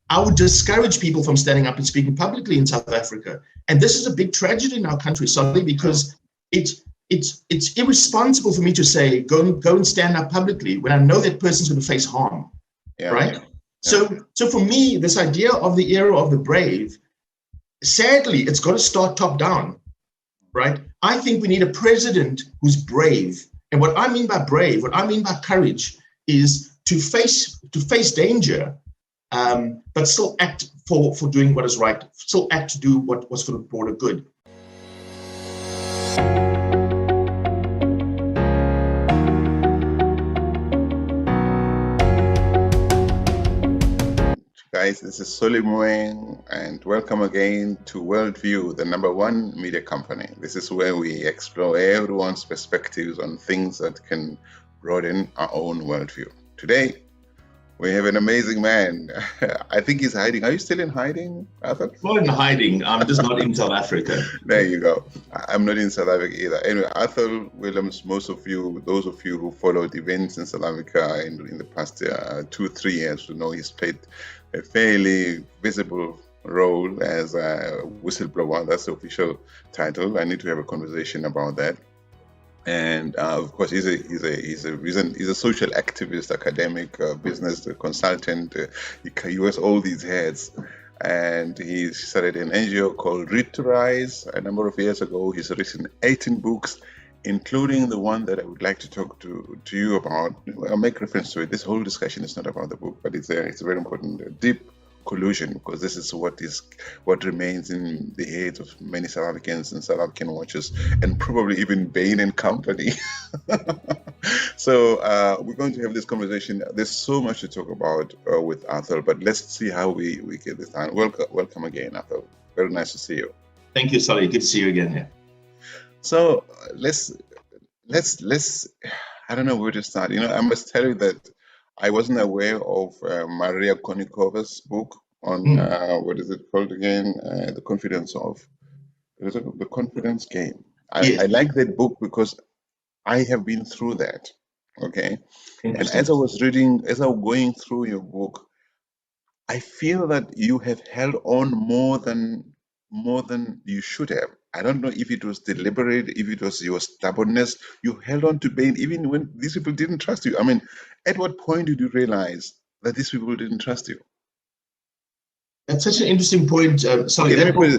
I would discourage people from standing up and speaking publicly in South Africa. And this is a big tragedy in our country, sorry, because it's irresponsible for me to say, go and stand up publicly when I know that person's going to face harm, right? Yeah. So for me, this idea of the era of the brave, sadly, it's got to start top down, right? I think we need a president who's brave. And what I mean by brave, what I mean by courage is to face danger, but still act for doing what is right, still act to do what's for the broader good. Guys, this is Solimoeng, and welcome again to WorldView, the #1 media company. This is where we explore everyone's perspectives on things that can broaden our own worldview. Today, we have an amazing man. I think he's hiding. Are you still in hiding, Athol? Not in hiding. I'm just not in South Africa. There you go. I'm not in South Africa either. Anyway, Athol Williams, those of you who followed events in South Africa in the past 2-3 years, know he's played a fairly visible role as a whistleblower. That's the official title. I need to have a conversation about that. And of course, he's a social activist, academic, business consultant. He wears all these hats, and he started an NGO called Read to Rise a number of years ago. He's written 18 books, including the one that I would like to talk to you about. I'll make reference to it. This whole discussion is not about the book, but it's a very important, deep collusion, because this is what remains in the heads of many South Africans and South African watchers, and probably even Bain Company. So we're going to have this conversation. There's so much to talk about with Athol, but let's see how we get this done. Welcome again, Athol. Very nice to see you. Thank you, Sally. Good to see you again here. So let's I don't know where to start. I must tell you that I wasn't aware of Maria Konikova's book on what is it called again? The Confidence Game. Yes. I like that book because I have been through that. Okay. And as I was going through your book, I feel that you have held on more than you should have. I don't know if it was deliberate, if it was your stubbornness. You held on to Bain even when these people didn't trust you. I mean, at what point did you realize that these people didn't trust you? That's such an interesting point. Sorry, okay,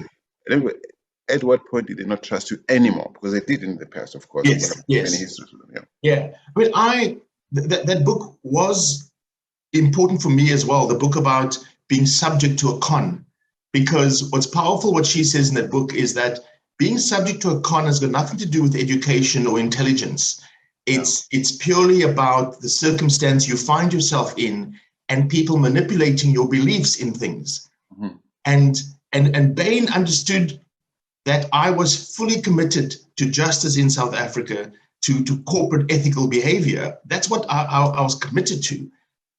at what point did they not trust you anymore? Because they did in the past, of course. Yes. Many histories with them, yeah. I mean, that book was important for me as well. The book about being subject to a con, because what's powerful, what she says in that book, is that being subject to a con has got nothing to do with education or intelligence. It's purely about the circumstance you find yourself in and people manipulating your beliefs in things. Mm-hmm. And Bain understood that I was fully committed to justice in South Africa, to corporate ethical behavior. That's what I was committed to.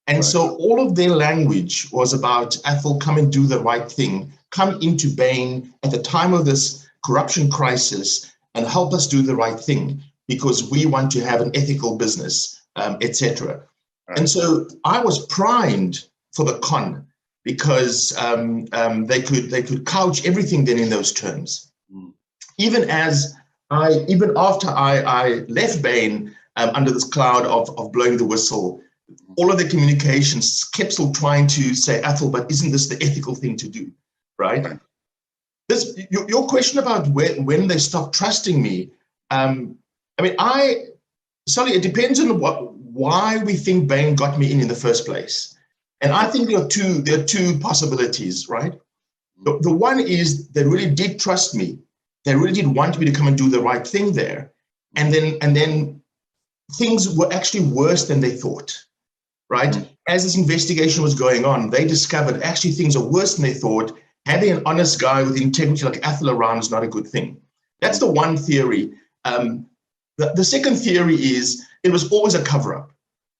And right. So all of their language was about, Athol, come and do the right thing. Come into Bain at the time of this corruption crisis and help us do the right thing, because we want to have an ethical business, etc. Right. And so I was primed for the con, because they could couch everything then in those terms. Mm. Even after I left Bain under this cloud of blowing the whistle, all of the communications kept still trying to say, Athol, but isn't this the ethical thing to do, right? Your question about when they stopped trusting me, it depends on why we think Bain got me in the first place. And I think there are two possibilities, right? The one is they really did trust me. They really did want me to come and do the right thing there. And then things were actually worse than they thought, right? Mm-hmm. As this investigation was going on, they discovered actually things are worse than they thought. Having an honest guy with integrity like Athol around is not a good thing. That's the one theory. The second theory is it was always a cover-up.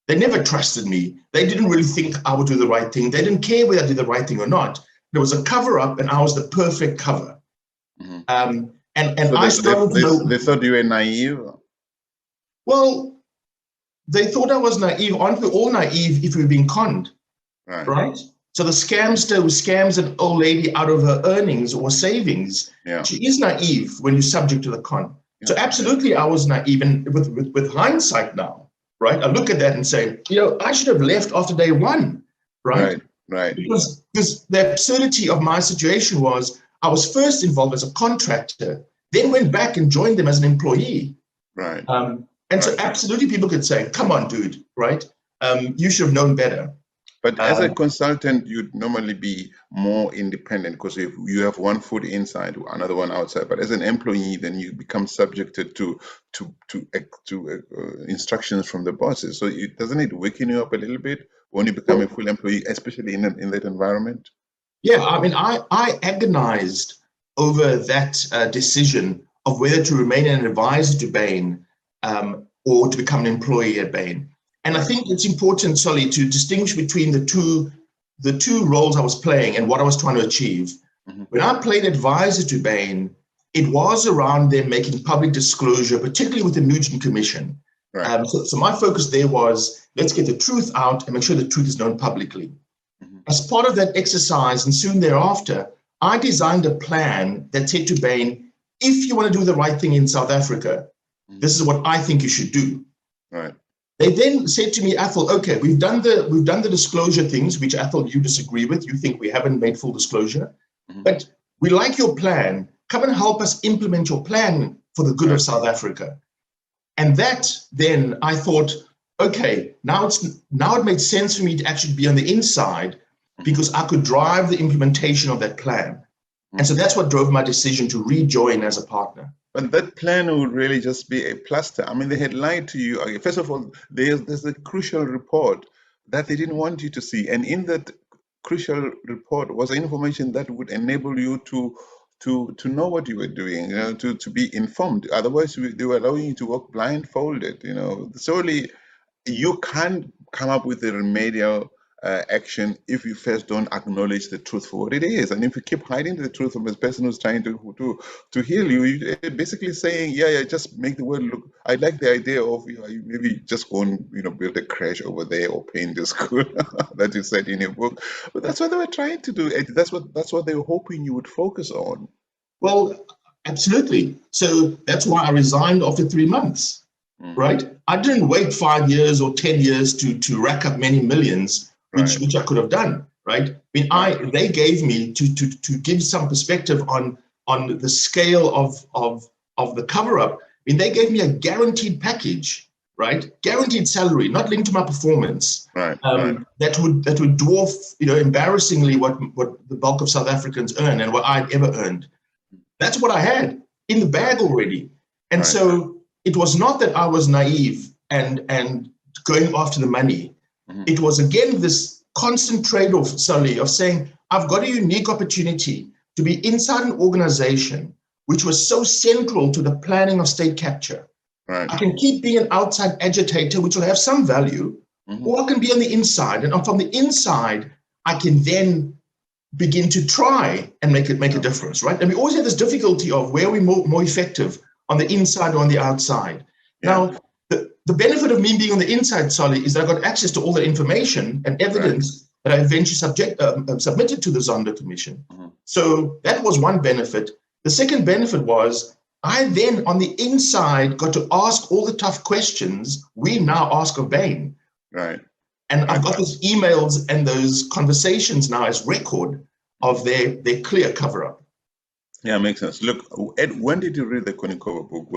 They never trusted me. They didn't really think I would do the right thing. They didn't care whether I did the right thing or not. There was a cover-up, and I was the perfect cover. Mm-hmm. So I started to know. They thought you were naive? Well, they thought I was naive. Aren't we all naive if we're being conned? Right? So the scamster who scams an old lady out of her earnings or savings, she is naive when you're subject to the con. So absolutely, I was naive. And with hindsight now, right, I look at that and say, I should have left after day one, right? Right. Because the absurdity of my situation was I was first involved as a contractor, then went back and joined them as an employee. Right. So absolutely people could say, come on, dude, right? You should have known better. But as a consultant, you'd normally be more independent because if you have one foot inside, another one outside. But as an employee, then you become subjected to instructions from the bosses. So doesn't it weaken you up a little bit when you become a full employee, especially in that environment? Yeah, I mean, I agonized over that decision of whether to remain an advisor to Bain or to become an employee at Bain. And I think it's important, Solly, to distinguish between the two roles I was playing and what I was trying to achieve. When I played advisor to Bain, it was around them making public disclosure, particularly with the Nugent Commission. So my focus there was, let's get the truth out and make sure the truth is known publicly. As part of that exercise, and soon thereafter, I designed a plan that said to Bain, if you want to do the right thing in South Africa, this is what I think you should do. Right. They then said to me, Athol, okay, we've done the disclosure things, which Athol, you disagree with. You think we haven't made full disclosure, but we like your plan. Come and help us implement your plan for the good of South Africa. And that then I thought, okay, now it made sense for me to actually be on the inside because I could drive the implementation of that plan. And so that's what drove my decision to rejoin as a partner. But that plan would really just be a plaster. I mean, they had lied to you. First of all, there's a crucial report that they didn't want you to see. And in that crucial report was information that would enable you to know what you were doing, to be informed. Otherwise, they were allowing you to walk blindfolded, Solely, you can't come up with a remedial action if you first don't acknowledge the truth for what it is. And if you keep hiding the truth from a person who's trying to heal you, you're basically saying, just make the world look. I like the idea of maybe just go and build a crash over there or paint the school that you said in your book. But that's what they were trying to do. That's what they were hoping you would focus on. Well, absolutely. So that's why I resigned after 3 months, right? I didn't wait 5 years or 10 years to rack up many millions. Which I could have done, right? I mean, they gave me to give some perspective on the scale of the cover-up. I mean, they gave me a guaranteed package, right? Guaranteed salary, not linked to my performance. That would dwarf, embarrassingly what the bulk of South Africans earn and what I'd ever earned. That's what I had in the bag already. And so it was not that I was naive and going after the money. It was, again, this constant trade-off, Sully, of saying, I've got a unique opportunity to be inside an organization which was so central to the planning of state capture. I can keep being an outside agitator, which will have some value, or I can be on the inside. And from the inside, I can then begin to try and make a difference, right? And we always have this difficulty of where we're more effective, on the inside or on the outside. Now, the benefit of me being on the inside, Solly, is that I got access to all the information and evidence that I eventually submitted to the Zondo Commission. So that was one benefit. The second benefit was I then, on the inside, got to ask all the tough questions we now ask of Bain. And I've got those emails and those conversations now as record of their clear cover-up. Yeah, makes sense. Look, Ed, when did you read the Konikova book?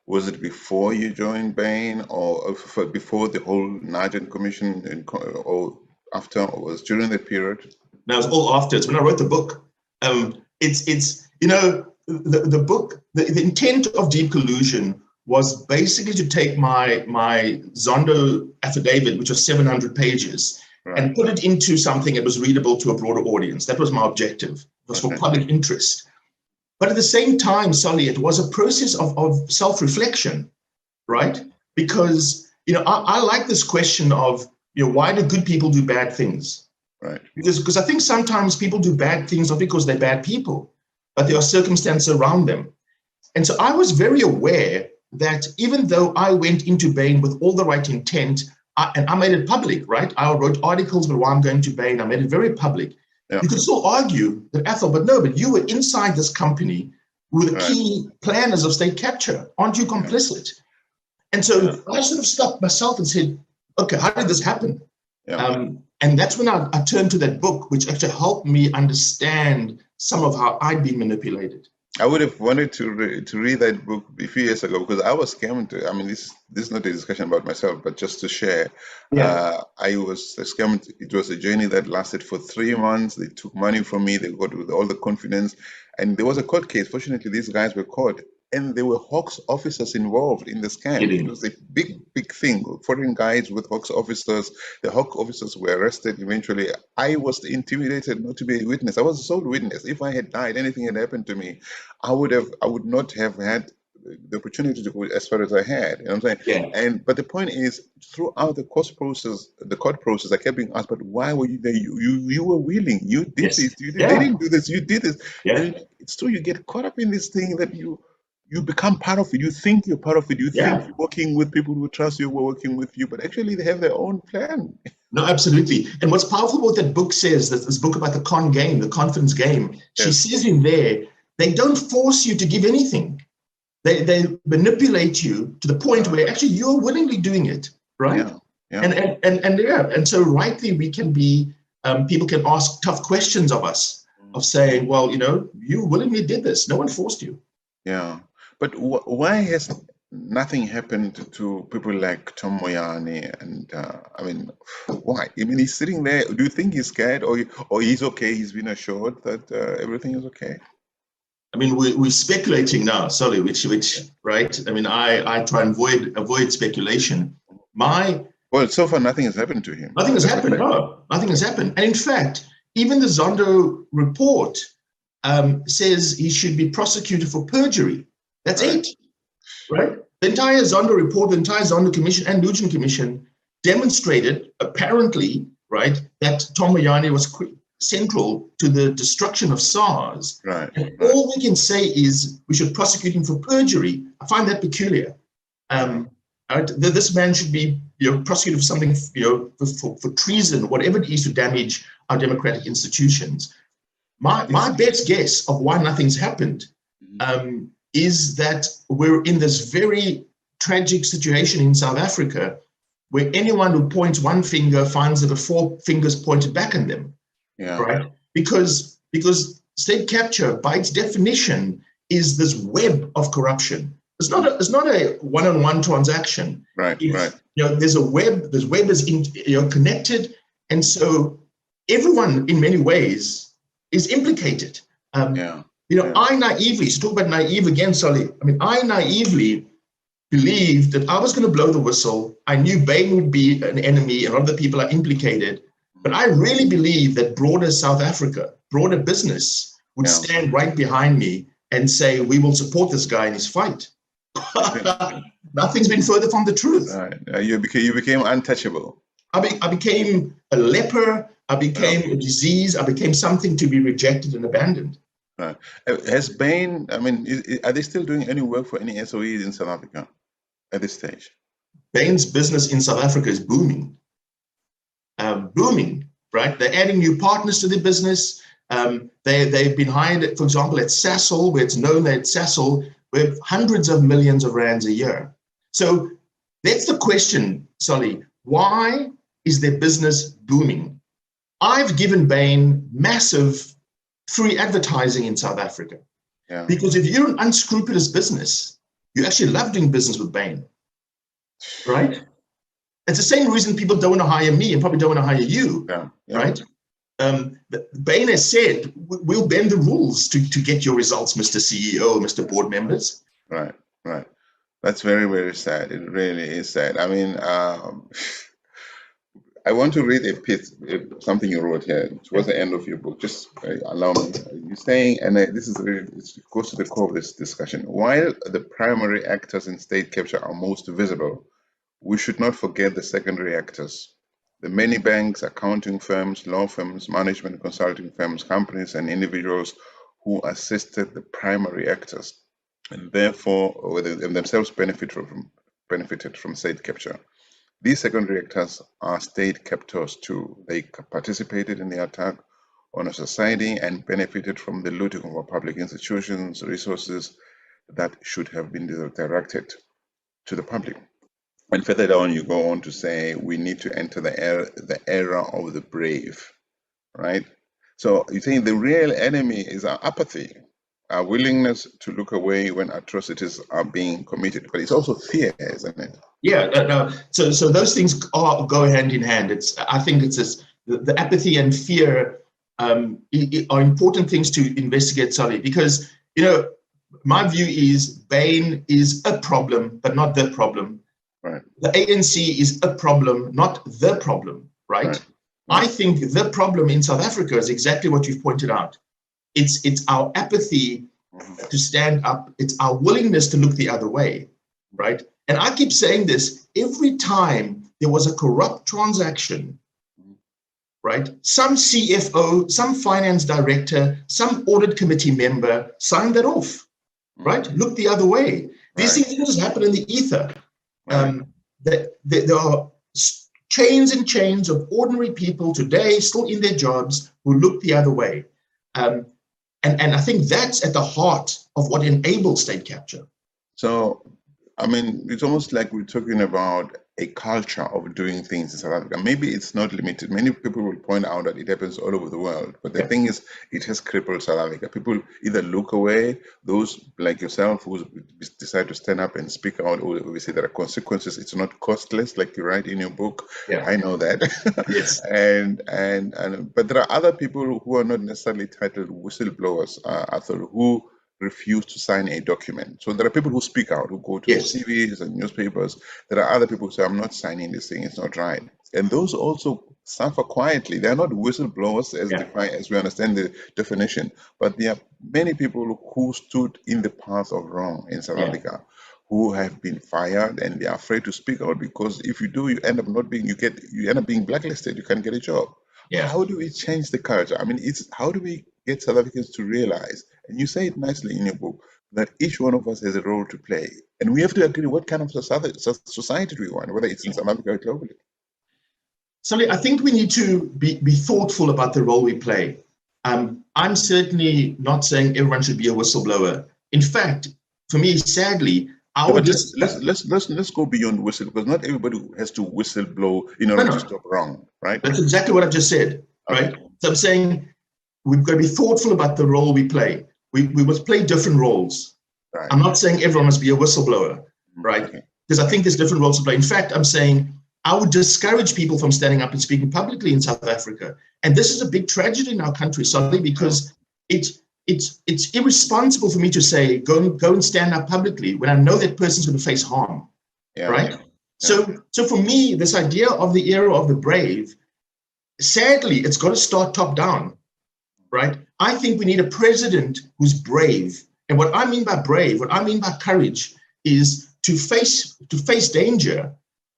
Was it before you joined Bain, or before the whole Nugent Commission, or after, or was during the period? No, it was all after. It's when I wrote the book. The book, the intent of Deep Collusion was basically to take my Zondo affidavit, which was 700 pages, and put it into something that was readable to a broader audience. That was my objective. It was for public interest. But at the same time, Solly, it was a process of self-reflection, right? Because, I like this question of, why do good people do bad things? Because I think sometimes people do bad things not because they're bad people, but there are circumstances around them. And so I was very aware that even though I went into Bain with all the right intent, and I made it public, right? I wrote articles about why I'm going to Bain. I made it very public. Yeah. You could still argue that Athol, but you were inside this company with the key planners of state capture. Aren't you complicit? And so I sort of stopped myself and said, okay, how did this happen? And that's when I turned to that book, which actually helped me understand some of how I'd been manipulated. I would have wanted to read that book a few years ago because I was scammed. I mean, this is not a discussion about myself, but just to share. I was scammed. It was a journey that lasted for 3 months. They took money from me. They got with all the confidence, and there was a court case. Fortunately, these guys were caught, and there were Hawks officers involved in the scam. It was a big thing. Foreign guys with Hawks officers. The Hawk officers were arrested eventually. I was intimidated not to be a witness. I was a sole witness. If I had died, anything had happened to me, I would not have had the opportunity to go as far as I had. You know what I'm saying? But the point is, throughout the court process, I kept being asked, but why were you there? You were willing. You did this. You did, They didn't do this. You did this. And it's true. You get caught up in this thing that you become part of it. You think you're part of it. You think you're working with people who trust you, who are working with you, but actually they have their own plan. No, absolutely. And what's powerful what that book says, this book about the con game, the confidence game, she says in there, they don't force you to give anything. They manipulate you to the point where actually you're willingly doing it, right? And so rightly we can be, people can ask tough questions of us, of saying, well, you willingly did this. No one forced you. Yeah. But why has nothing happened to people like Tom Moyane? And I mean, why? I mean, he's sitting there. Do you think he's scared, or he's okay? He's been assured that everything is okay. I mean, we're speculating now. Sorry, which right? I mean, I try and avoid speculation. Well, so far nothing has happened to him. Nothing has happened. No, nothing has happened. And in fact, even the Zondo report says he should be prosecuted for perjury. That's it, right? The entire Zondo report, the entire Zondo Commission and Nugent Commission demonstrated, apparently, right, that Tom Moyane was central to the destruction of SARS. And all we can say is we should prosecute him for perjury. I find that peculiar. This man should be prosecuted for something, for treason, whatever it is to damage our democratic institutions. My best guess of why nothing's happened is that we're in this very tragic situation in South Africa where anyone who points one finger finds that 4 fingers pointed back at them, right? Because state capture, by its definition, is this web of corruption. It's not a one-on-one transaction. There's a web. This web is connected, and so everyone, in many ways, is implicated. I naively, to talk about naive again, Solly, I mean, I naively believed that I was going to blow the whistle. I knew Bain would be an enemy and other people are implicated. But I really believe that broader South Africa, broader business would stand right behind me and say, we will support this guy in his fight. Nothing's been further from the truth. You became untouchable. I became a leper. I became a disease. I became something to be rejected and abandoned. Has Bain, I mean, are they still doing any work for any SOEs in South Africa at this stage? Bain's business in South Africa is booming. Booming, right? They're adding new partners to the business. They've been hired, for example, at Sasol, where it's known that Sasol, we have hundreds of millions of rands a year. So that's the question, Solly. Why is their business booming? I've given Bain massive free advertising in South Africa. Because if you're an unscrupulous business, you actually love doing business with Bain, right? It's the same reason people don't want to hire me and probably don't want to hire you, right? Bain has said, we'll bend the rules to get your results, Mr. CEO, Mr. Board members. Right. That's very, very sad. It really is sad. I mean, I want to read a piece, something you wrote here, towards the end of your book. Just allow me. You're saying, and this is it goes to the core of this discussion. While the primary actors in state capture are most visible, we should not forget the secondary actors. The many banks, accounting firms, law firms, management consulting firms, companies, and individuals who assisted the primary actors, and therefore and themselves benefited from state capture. These secondary actors are state captors too. They participated in the attack on a society and benefited from the looting of our public institutions, resources that should have been directed to the public. And further down, you go on to say we need to enter the era of the brave, right? So you're saying the real enemy is our apathy, our willingness to look away when atrocities are being committed. But it's also fear, isn't it? Yeah. So those things go hand in hand. I think it's this, the apathy and fear are important things to investigate, Sully, because my view is Bain is a problem, but not the problem. Right. The ANC is a problem, not the problem, right? I think the problem in South Africa is exactly what you've pointed out. It's our apathy to stand up. It's our willingness to look the other way, right? And I keep saying this every time there was a corrupt transaction, right? Some CFO, some finance director, some audit committee member signed that off, right? Look the other way. These things just happen in the ether. There are chains and chains of ordinary people today still in their jobs who look the other way. And I think that's at the heart of what enables state capture. So, I mean, it's almost like we're talking about a culture of doing things in South Africa. Maybe it's not limited. Many people will point out that it happens all over the world. But the thing is, it has crippled South Africa. People either look away, those like yourself who decide to stand up and speak out, or we say there are consequences. It's not costless, like you write in your book. Yeah. I know that. Yes. But there are other people who are not necessarily titled whistleblowers, Athol, who refuse to sign a document. So there are people who speak out, who go to TVs and newspapers. There are other people who say, I'm not signing this thing, it's not right. And those also suffer quietly. They are not whistleblowers as defined, as we understand the definition, but there are many people who stood in the path of wrong in South Africa, who have been fired, and they are afraid to speak out, because if you do, you end up being blacklisted. You can't get a job. How do we change the culture? I mean, how do we get South Africans to realize, and you say it nicely in your book, that each one of us has a role to play, and we have to agree what kind of society do we want, whether it's in South Africa or globally. Sully, I think we need to be thoughtful about the role we play. I'm certainly not saying everyone should be a whistleblower. In fact, for me, sadly, let's go beyond whistle, because not everybody has to whistleblow in order to stop wrong, right? That's exactly what I've just said, right? So I'm saying we've got to be thoughtful about the role we play. We must play different roles. Right. I'm not saying everyone must be a whistleblower, right? Because I think there's different roles to play. In fact, I'm saying I would discourage people from standing up and speaking publicly in South Africa. And this is a big tragedy in our country, Sully, because it's irresponsible for me to say, go and stand up publicly when I know that person's going to face harm, right? So for me, this idea of the era of the brave, sadly, it's got to start top down, right? I think we need a president who's brave. And what I mean by brave, what I mean by courage, is to face danger,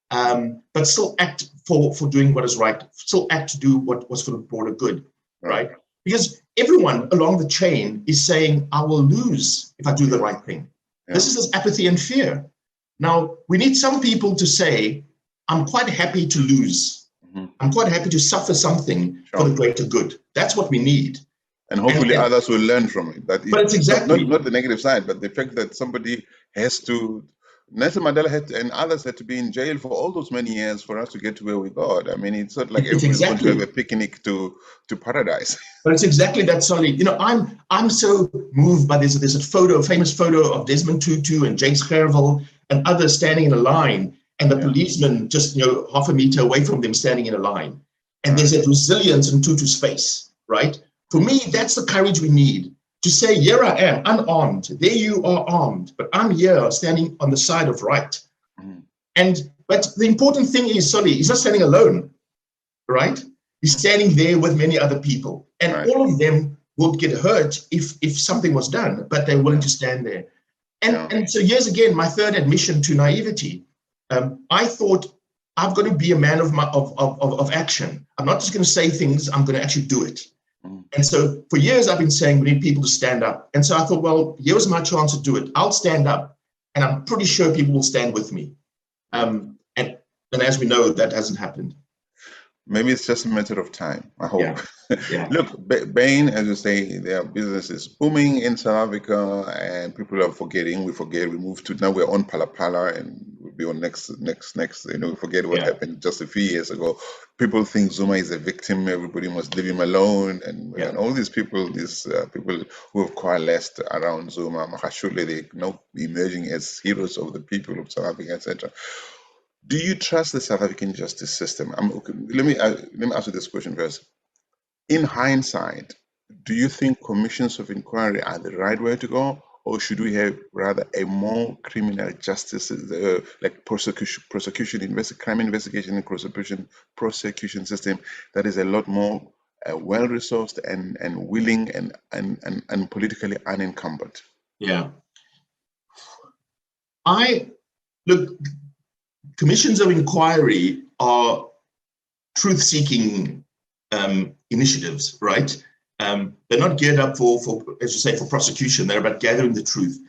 but still act for doing what is right, still act to do what was for the broader good, right? Because everyone along the chain is saying, I will lose if I do the right thing. This is this apathy and fear. Now, we need some people to say, I'm quite happy to lose. I'm quite happy to suffer something for the greater good. That's what we need. And hopefully others will learn from it. But it's exactly not the negative side, but the fact that somebody has to, Nelson Mandela and others had to be in jail for all those many years for us to get to where we got. I mean, it's not like everybody's going to have a picnic to paradise. But it's exactly that, Sully. You know, I'm so moved by this. There's a famous photo of Desmond Tutu and James Clerval and others standing in a line, and the policeman just half a meter away from them standing in a line. And there's that resilience in Tutu's face, right? For me, that's the courage we need. To say, here I am, unarmed. There you are armed, but I'm here standing on the side of right. But the important thing is, Sully, he's not standing alone, right? He's standing there with many other people. And all of them will get hurt if something was done, but they're willing to stand there. And so here's again my third admission to naivety. I thought, I've got to be a man of action. I'm not just going to say things, I'm going to actually do it. And so for years, I've been saying we need people to stand up. And so I thought, well, here's my chance to do it. I'll stand up, and I'm pretty sure people will stand with me. And And as we know, that hasn't happened. Maybe it's just a matter of time, I hope. Yeah. Yeah. Look, Bain, as you say, their business is booming in South Africa, and people are forgetting. We forget. We move to now. We're on Pala, and we'll be on next. You know, we forget what happened just a few years ago. People think Zuma is a victim. Everybody must leave him alone, and all these people, people who have coalesced around Zuma, Mahashule, they now emerging as heroes of the people of South Africa, etc. Do you trust the South African justice system? Let me ask you this question first. In hindsight, do you think commissions of inquiry are the right way to go, or should we have rather a more criminal justice, like crime investigation and prosecution system that is a lot more well-resourced and willing and politically unencumbered? Yeah. Look, commissions of inquiry are truth-seeking initiatives, right? They're not geared up for, as you say, for prosecution. They're about gathering the truth.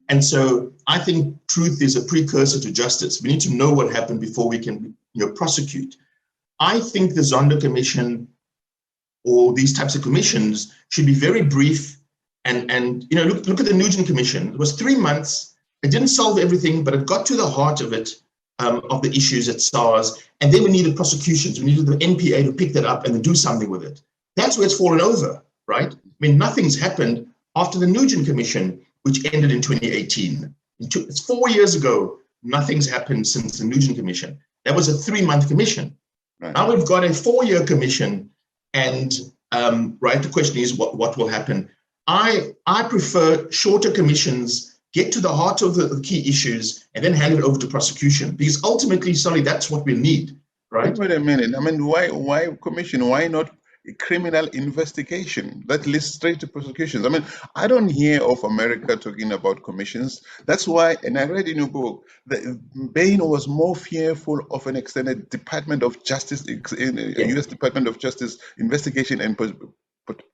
And so I think truth is a precursor to justice. We need to know what happened before we can, prosecute. I think the Zondo Commission or these types of commissions should be very brief and look at the Nugent Commission. It was 3 months. It didn't solve everything, but it got to the heart of it. Of the issues at SARS, and then we needed prosecutions. We needed the NPA to pick that up and to do something with it. That's where it's fallen over, right? I mean, nothing's happened after the Nugent Commission, which ended in 2018. It's 4 years ago. Nothing's happened since the Nugent Commission. That was a 3-month commission. Right. Now we've got a 4-year commission, and the question is what will happen? I prefer shorter commissions. Get to the heart of the key issues and then hand it over to prosecution. Because ultimately, that's what we need, right? Wait a minute. I mean, why commission? Why not a criminal investigation that leads straight to prosecutions? I mean, I don't hear of America talking about commissions. That's why, and I read in your book, that Bain was more fearful of an extended Department of Justice, U.S. Department of Justice investigation and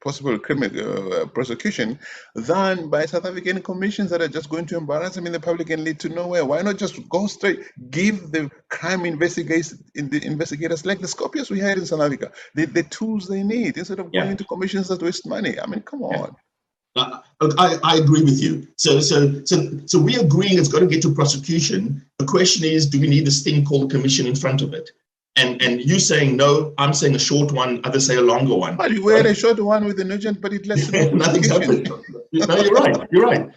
possible criminal prosecution than by South African commissions that are just going to embarrass them in the public and lead to nowhere. Why not just go straight, give the crime investigators like the Scorpions we had in South Africa the tools they need instead of going into commissions that waste money? I mean, come on. I agree with you. So we're agreeing it's got to get to prosecution. The question is, do we need this thing called commission in front of it? And you saying no, I'm saying a short one, others say a longer one. Well, you had a short one with the Nugent, but it lets nothing's happened. No, you're right.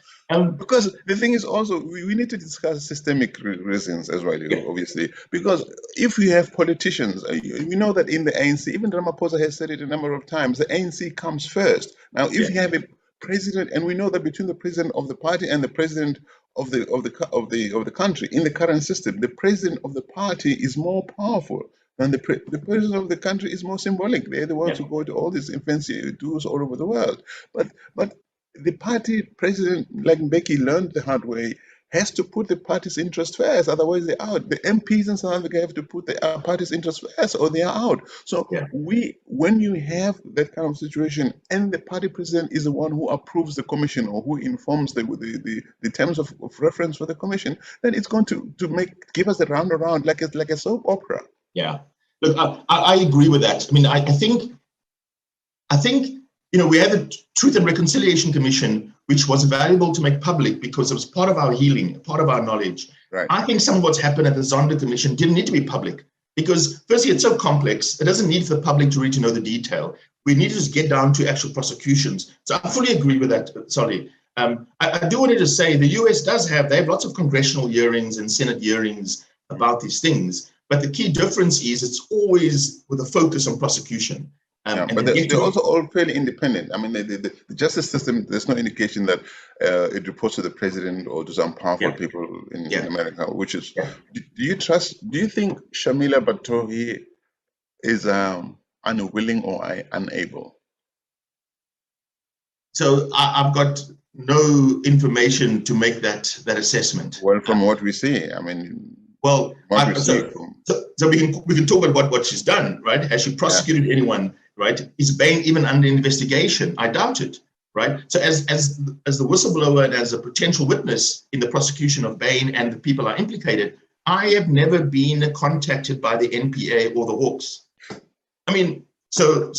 Because the thing is also, we need to discuss systemic reasons as well, obviously. Because if you have politicians, we know that in the ANC, even Ramaphosa has said it a number of times, the ANC comes first. Now, if you have a president, and we know that between the president of the party and the president of the country in the current system, the president of the party is more powerful than the president of the country is more symbolic. They're the ones who go to all these fancy tours all over the world. But the party president, like Mbeki, learned the hard way, has to put the party's interest first, otherwise they're out. The MPs in South Africa have to put the party's interest first, or they are out. So when you have that kind of situation, and the party president is the one who approves the commission or who informs the terms of reference for the commission, then it's going to give us a round around like a soap opera. Yeah, look, I agree with that. I mean, I think we had the Truth and Reconciliation Commission, which was valuable to make public because it was part of our healing, part of our knowledge. Right. I think some of what's happened at the Zondo Commission didn't need to be public because, firstly, it's so complex. It doesn't need for the public to really know the detail. We need to just get down to actual prosecutions. So I fully agree with that, Solly. I do want to just say the US they have lots of congressional hearings and Senate hearings about these things. But the key difference is it's always with a focus on prosecution. But they're also all fairly independent. I mean, the justice system, there's no indication that it reports to the president or to some powerful people in America, which is, do you think Shamila Batohi is unwilling or unable? So I've got no information to make that assessment. Well, from what we see, I mean, so we can talk about what she's done, right? Has she prosecuted anyone, right? Is Bain even under investigation? I doubt it, right? So as the whistleblower and as a potential witness in the prosecution of Bain and the people are implicated, I have never been contacted by the NPA or the Hawks. I mean, so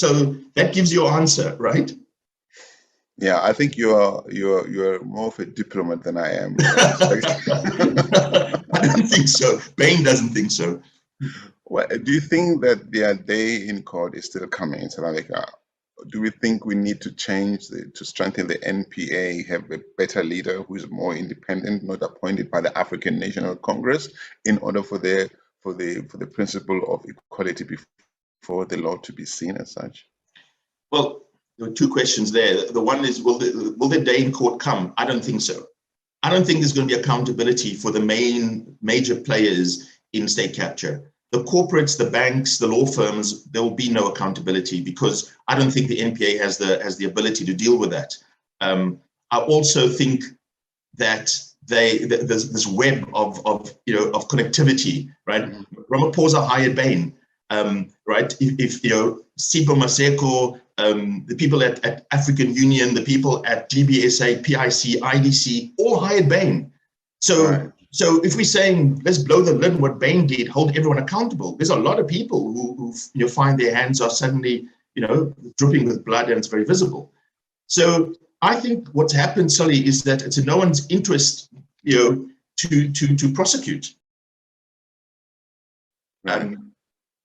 that gives you your answer, right? Yeah, I think you're more of a diplomat than I am. I don't think so. Bain doesn't think so. Well, do you think that their day in court is still coming in South Africa? Do we think we need to change to strengthen the NPA, have a better leader who is more independent, not appointed by the African National Congress, in order for the principle of equality before the law to be seen as such? Well, there are two questions there. The one is, will the day in court come? I don't think so. I don't think there's going to be accountability for the major players in state capture. The corporates, the banks, the law firms, there will be no accountability because I don't think the NPA has the ability to deal with that. I also think that there's this web of connectivity, right? Ramaphosa hired Bain, right? If Sipho Maseko, the people at African Union, the people at GBSA, PIC, IDC, all hired Bain. So. Right. So if we're saying let's blow the lid, what Bain did, hold everyone accountable. There's a lot of people who find their hands are suddenly dripping with blood and it's very visible. So I think what's happened, Sully, is that it's in no one's interest, to prosecute. Right.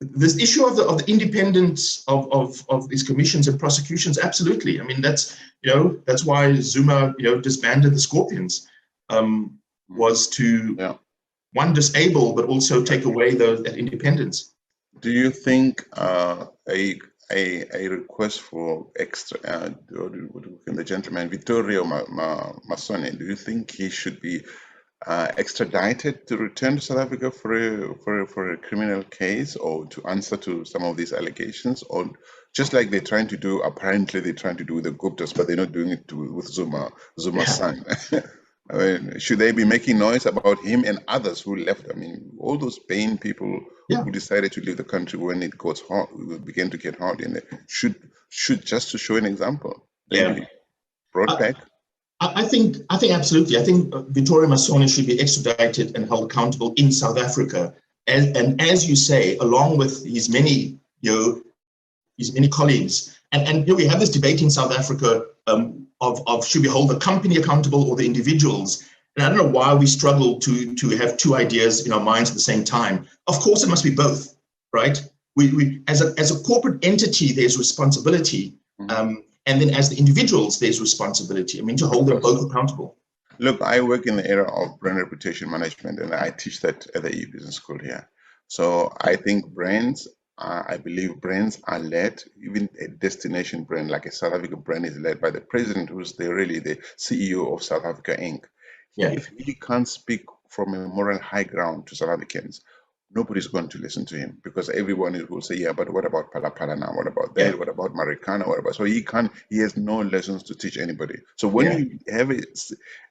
This issue of the independence of these commissions and prosecutions, absolutely. I mean that's why Zuma disbanded the Scorpions. Was to one, disable, but also take away that independence. Do you think a request for extra, the gentleman Vittorio Massone, do you think he should be extradited to return to South Africa for a criminal case, or to answer to some of these allegations, or just like they're trying to do, apparently they're trying to do with the Guptas, but they're not doing it with Zuma's son? I mean, should they be making noise about him and others who left? I mean, all those Bain people who decided to leave the country when it got hot, began to get hot, and should just to show an example, be brought back. I think absolutely. I think Vittorio Massone should be extradited and held accountable in South Africa, and as you say, along with his many colleagues, and we have this debate in South Africa. Of should we hold the company accountable or the individuals? And I don't know why we struggle to have two ideas in our minds at the same time. Of course, it must be both, right? We as a corporate entity, there's responsibility, and then as the individuals, there's responsibility. I mean, to hold them both accountable. Look, I work in the area of brand reputation management, and I teach that at the business school here. So I think I believe brands are led, even a destination brand like a South Africa brand is led by the president, who's really the CEO of South Africa Inc. If he can't speak from a moral high ground to South Africans, nobody's going to listen to him, because everyone will say, yeah, but what about Pala now? What about that? What about Marikana? What about? So he has no lessons to teach anybody. So when you have it,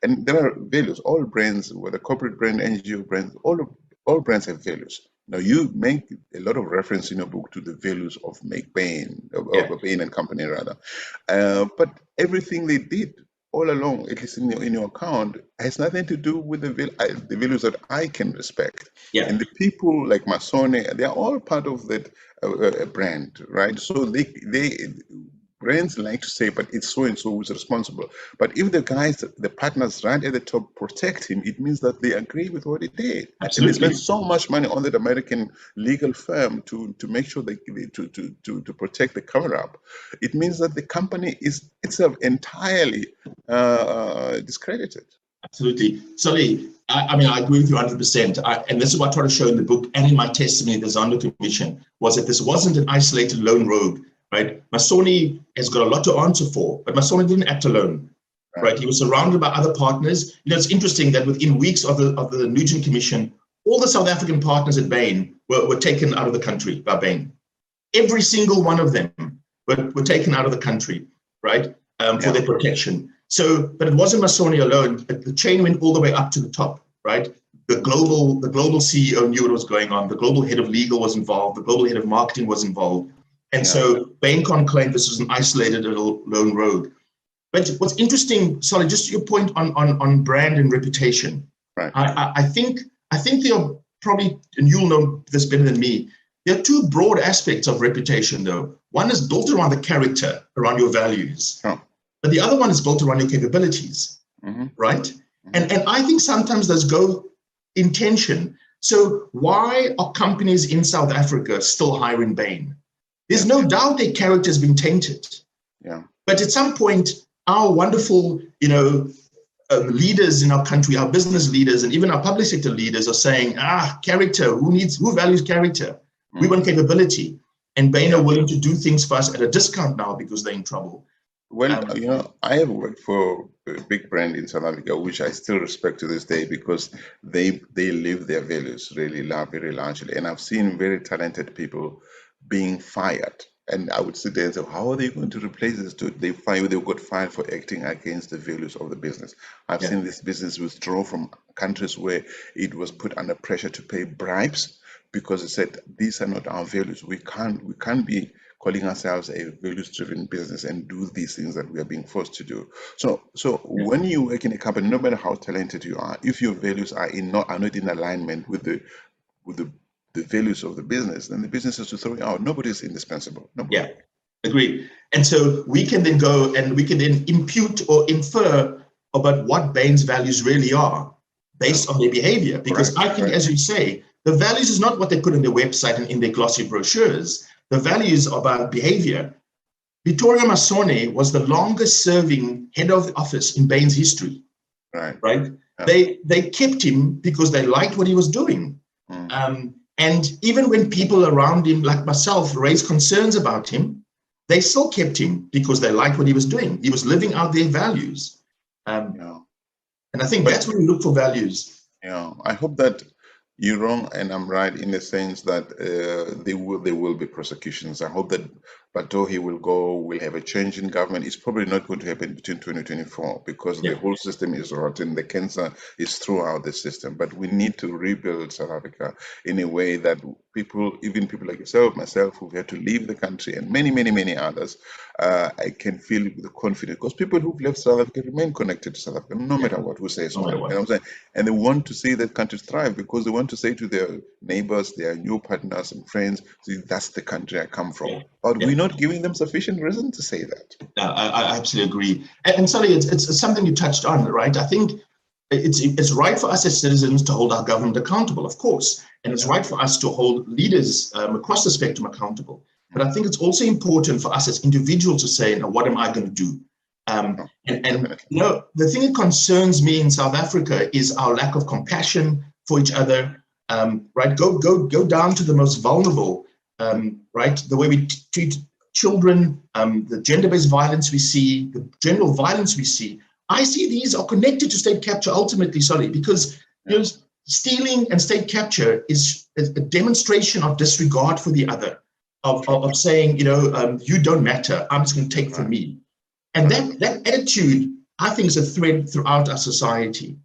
and there are values, all brands, whether corporate brand, NGO brands, all brands have values. Now, you make a lot of reference in your book to the values of Bain, of Bain Company rather. But everything they did all along, at least in your account, has nothing to do with the values that I can respect. And the people like Massone, they are all part of that brand, right? So brands like to say, but it's so and so who's responsible. But if the partners right at the top protect him, it means that they agree with what he did. Absolutely. And they spend so much money on that American legal firm to make sure to protect the cover-up. It means that the company is itself entirely discredited. Absolutely. Sully, I mean, I agree with you 100%. And this is what I try to show in the book and in my testimony at the Zondo Commission, was that this wasn't an isolated lone rogue. Right, Massone has got a lot to answer for, but Massone didn't act alone. Right, he was surrounded by other partners. It's interesting that within weeks of the Nugent Commission, all the South African partners at Bain were taken out of the country by Bain. Every single one of them were taken out of the country, right, for their protection. So, but it wasn't Massone alone. The chain went all the way up to the top, right? The global CEO knew what was going on. The global head of legal was involved. The global head of marketing was involved. And so Bain claimed this was an isolated little lone rogue. But what's interesting, Solly, just your point on brand and reputation. Right. I think there are probably, and you'll know this better than me, there are two broad aspects of reputation, though. One is built around the character, around your values. Oh. But the other one is built around your capabilities, right? Mm-hmm. And I think sometimes those go in tension. So why are companies in South Africa still hiring Bain? There's no doubt their character has been tainted. Yeah. But at some point, our wonderful, leaders in our country, our business leaders, and even our public sector leaders are saying, character, who values character? We want capability. And Bain are willing to do things for us at a discount now because they're in trouble. Well, I have worked for a big brand in South Africa, which I still respect to this day because they live their values really very largely. And I've seen very talented people being fired. And I would sit there and say, how are they going to replace this? They got fired for acting against the values of the business. I've seen this business withdraw from countries where it was put under pressure to pay bribes because it said, these are not our values. We can't be calling ourselves a values-driven business and do these things that we are being forced to do. So when you work in a company, no matter how talented you are, if your values are not in alignment with the values of the business, then the business has to throw you out. Nobody is indispensable. Nobody. Yeah, agree. And so we can then go and we can then impute or infer about what Bain's values really are based on their behavior. Because I think, as you say, the values is not what they put on their website and in their glossy brochures. The values about behavior. Vittorio Massone was the longest serving head of the office in Bain's history. Right? Yeah. They kept him because they liked what he was doing. And even when people around him, like myself, raised concerns about him, they still kept him because they liked what he was doing. He was living out their values. And I think that's when we look for values. Yeah, I hope that you're wrong and I'm right in the sense that there will be prosecutions. I hope that Batohi will have a change in government. It's probably not going to happen between 2024 because the whole system is rotten. The cancer is throughout the system. But we need to rebuild South Africa in a way that even people like yourself, myself, who've had to leave the country, and many, many, many others, I can feel with confidence because people who've left South Africa remain connected to South Africa, no matter what we say. So, you know what I'm saying? And they want to see that country thrive because they want to say to their neighbors, their new partners and friends, see, that's the country I come from. But we're not giving them sufficient reason to say that. I absolutely agree. And Sully, it's something you touched on, right? I think it's right for us as citizens to hold our government accountable, of course. And it's right for us to hold leaders across the spectrum accountable. But I think it's also important for us as individuals to say, now, what am I going to do? And the thing that concerns me in South Africa is our lack of compassion for each other. Right? Go down to the most vulnerable. Right? The way we treat children, the gender-based violence we see, the general violence we see. I see these are connected to state capture ultimately, sorry, because stealing and state capture is a demonstration of disregard for the other, of saying, you don't matter, I'm just going to take from me. And that attitude, I think, is a thread throughout our society.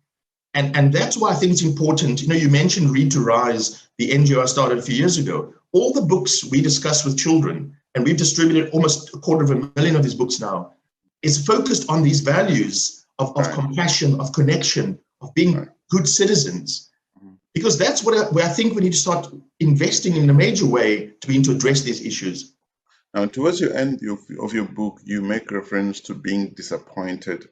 And that's why I think it's important. You mentioned Read to Rise, the NGO I started a few years ago. All the books we discuss with children, and we've distributed almost 250,000 of these books now, is focused on these values of compassion, of connection, of being good citizens. Because that's where I think we need to start investing in a major way to begin to address these issues. Now, towards the end of your book, you make reference to being disappointed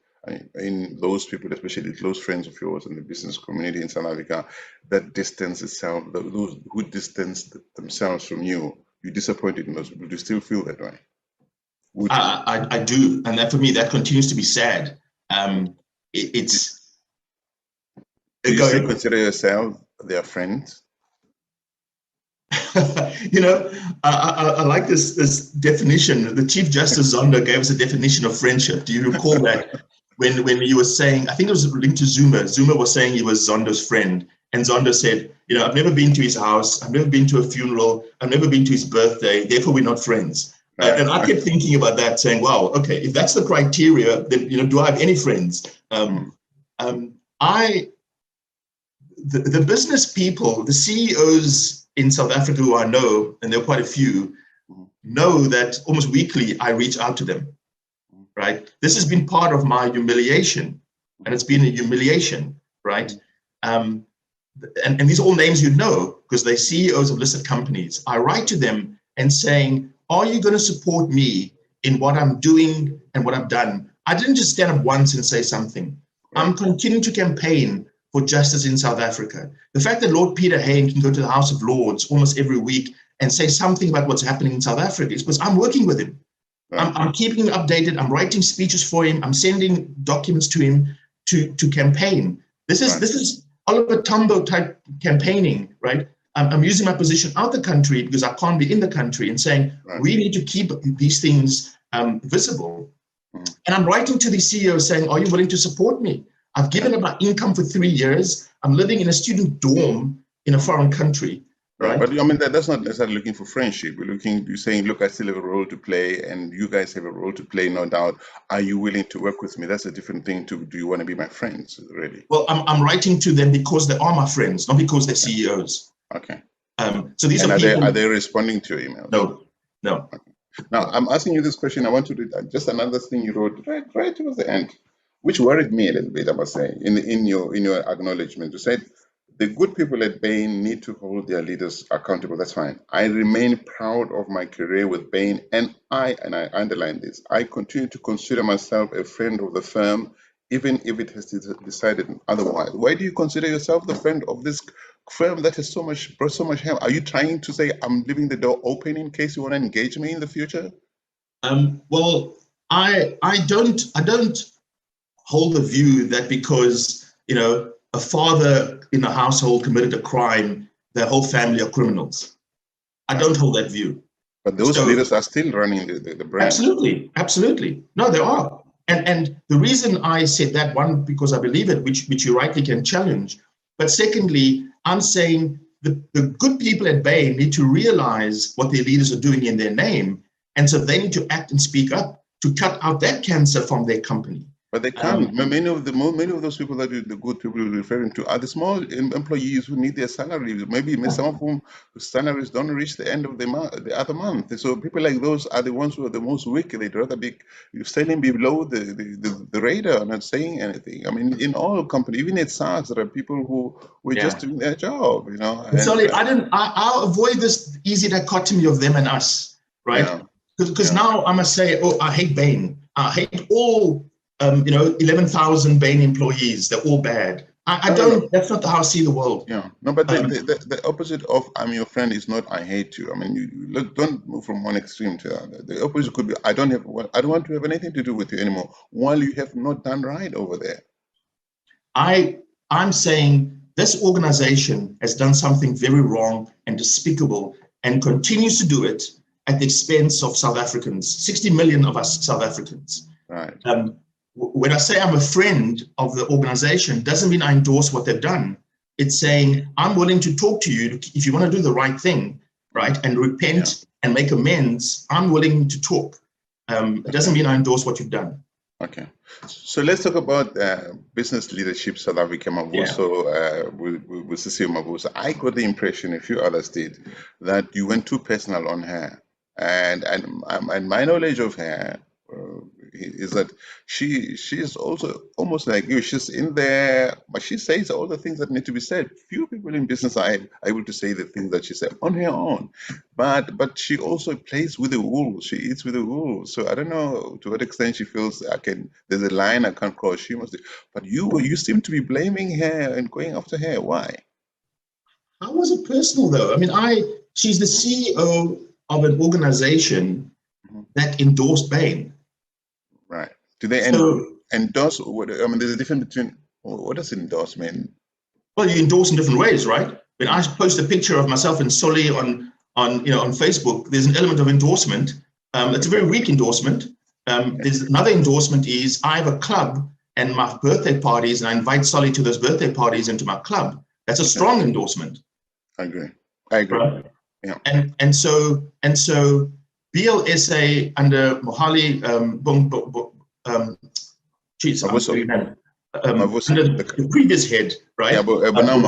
in those people, especially close friends of yours in the business community in South Africa, that distance itself, those who distance themselves from you. You're disappointed in those people. Do you still feel that way? I do. And that for me, that continues to be sad. Do you still consider yourself their friends? I like this definition. The Chief Justice Zondo gave us a definition of friendship. Do you recall that? When you were saying, I think it was linked to Zuma. Zuma was saying he was Zondo's friend. And Zondo said, I've never been to his house. I've never been to a funeral. I've never been to his birthday. Therefore, we're not friends. And I kept thinking about that, saying, wow, okay, if that's the criteria, then, do I have any friends? The business people, the CEOs in South Africa who I know, and there are quite a few, know that almost weekly I reach out to them, right? This has been part of my humiliation, and it's been a humiliation, right? and these are all names you know because they're CEOs of listed companies. I write to them and saying, are you going to support me in what I'm doing and what I've done? I didn't just stand up once and say something. Right. I'm continuing to campaign for justice in South Africa. The fact that Lord Peter Hain can go to the House of Lords almost every week and say something about what's happening in South Africa is because I'm working with him. Right. I'm keeping him updated. I'm writing speeches for him. I'm sending documents to him to campaign. This is Oliver Tambo type campaigning, right? I'm using my position out the country because I can't be in the country and saying, we need to keep these things visible. And I'm writing to the CEO saying, are you willing to support me? I've given up my income for 3 years. I'm living in a student dorm in a foreign country. Right. But I mean, that's not necessarily looking for friendship. You're saying, look, I still have a role to play and you guys have a role to play, no doubt. Are you willing to work with me? That's a different thing to, do you want to be my friends, really? Well, I'm writing to them because they are my friends, not because they're CEOs. Okay. So these are people. Are they responding to your emails? No. Okay. Now, I'm asking you this question. I want to read just another thing you wrote right towards the end, which worried me a little bit, I must say, in your acknowledgement. You said, the good people at Bain need to hold their leaders accountable. That's fine. I remain proud of my career with Bain, and I underline this, I continue to consider myself a friend of the firm, even if it has decided otherwise. Why do you consider yourself the friend of this firm that has brought so much harm? Are you trying to say I'm leaving the door open in case you want to engage me in the future? Well, I don't hold the view that because a father in a household committed a crime, their whole family are criminals. I don't hold that view. But those leaders are still running the brand. Absolutely. No, they are. And the reason I said that, one, because I believe it, which you rightly can challenge. But secondly, I'm saying the good people at Bain need to realize what their leaders are doing in their name. And so they need to act and speak up to cut out that cancer from their company. But they can't. Many of those people that the good people you're referring to are the small employees who need their salaries. Maybe some of whom salaries don't reach the end of the other month. So people like those are the ones who are the most weak. They'd rather be sailing below the radar, not saying anything. I mean, in all companies, even at SARS, there are people who were just doing their job. Sorry, I'll avoid this easy dichotomy of them and us, right? Because now I must say, I hate Bain. I hate all 11,000 Bain employees. They're all bad. I don't. That's not how I see the world. Yeah. No, but the opposite of "I'm your friend" is not "I hate you." I mean, you don't move from one extreme to the other. The opposite could be I don't want to have anything to do with you anymore, while you have not done right over there. I'm saying this organization has done something very wrong and despicable, and continues to do it at the expense of South Africans. 60 million of us South Africans. Right. When I say I'm a friend of the organization, doesn't mean I endorse what they've done. It's saying I'm willing to talk to you if you want to do the right thing, right, and repent and make amends. I'm willing to talk. It doesn't mean I endorse what you've done. Okay, so let's talk about business leadership South Africa. Mavuso, with Cecile Mavuso. I got the impression, a few others did, that you went too personal on her, and my knowledge of her is that she's also almost like you. She's in there, but she says all the things that need to be said. Few people in business are able to say the things that she said on her own, but she also plays with the rules. She eats with the rules. So I don't know to what extent she feels there's a line I can't cross. She must. But you seem to be blaming her and going after her. Why? How was it personal though? I mean, she's the CEO of an organization that endorsed Bain. Right. Do they endorse? I mean, there's a difference between what does endorse mean? Well, you endorse in different ways, right? When I post a picture of myself and Solly on Facebook, there's an element of endorsement. It's a very weak endorsement. There's another endorsement is I have a club and my birthday parties, and I invite Solly to those birthday parties and to my club. That's a strong endorsement. I agree. Right? Yeah. And so BLSA under Mohali under the previous head, right? Yeah, Bonang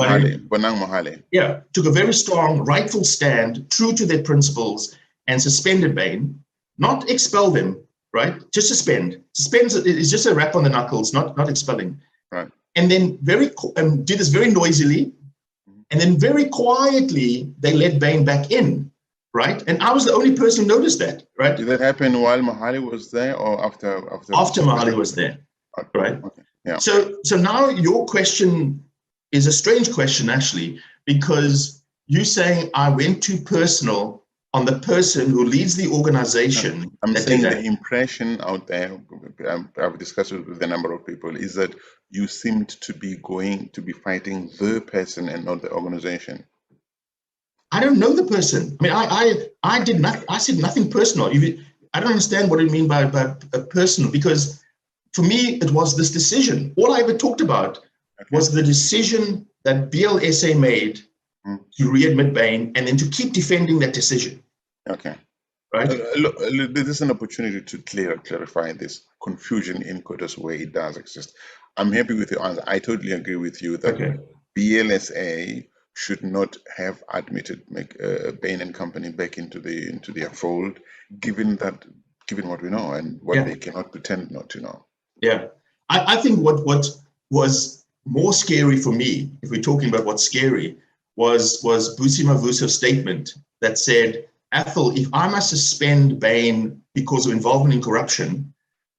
Mohale. Yeah, took a very strong, rightful stand, true to their principles, and suspended Bain, not expel them, right? Just suspend. Suspend is just a rap on the knuckles, not expelling. Right. And then did this very noisily, And then very quietly, they let Bain back in, right? And I was the only person who noticed that, right? Did that happen while Mahali was there or after? After Mahali was there, right? Okay. Yeah. So now your question is a strange question, actually, because you're saying I went too personal on the person who leads the organization. I'm saying the impression out there, I've discussed it with a number of people, is that you seemed to be going to be fighting the person and not the organization. I don't know the person. I mean, I did not. I said nothing personal. I don't understand what you mean by personal, because for me it was this decision. All I ever talked about was the decision that BLSA made to readmit Bain, and then to keep defending that decision. Okay. Right. Look, this is an opportunity to clarify this confusion in quotas where it does exist. I'm happy with your answer. I totally agree with you that BLSA should not have admitted Bain Company back into their fold, given what we know and what they cannot pretend not to know. Yeah, I think what was more scary for me, if we're talking about what's scary, was Busi Mavusa's statement that said, Athol, if I must suspend Bain because of involvement in corruption,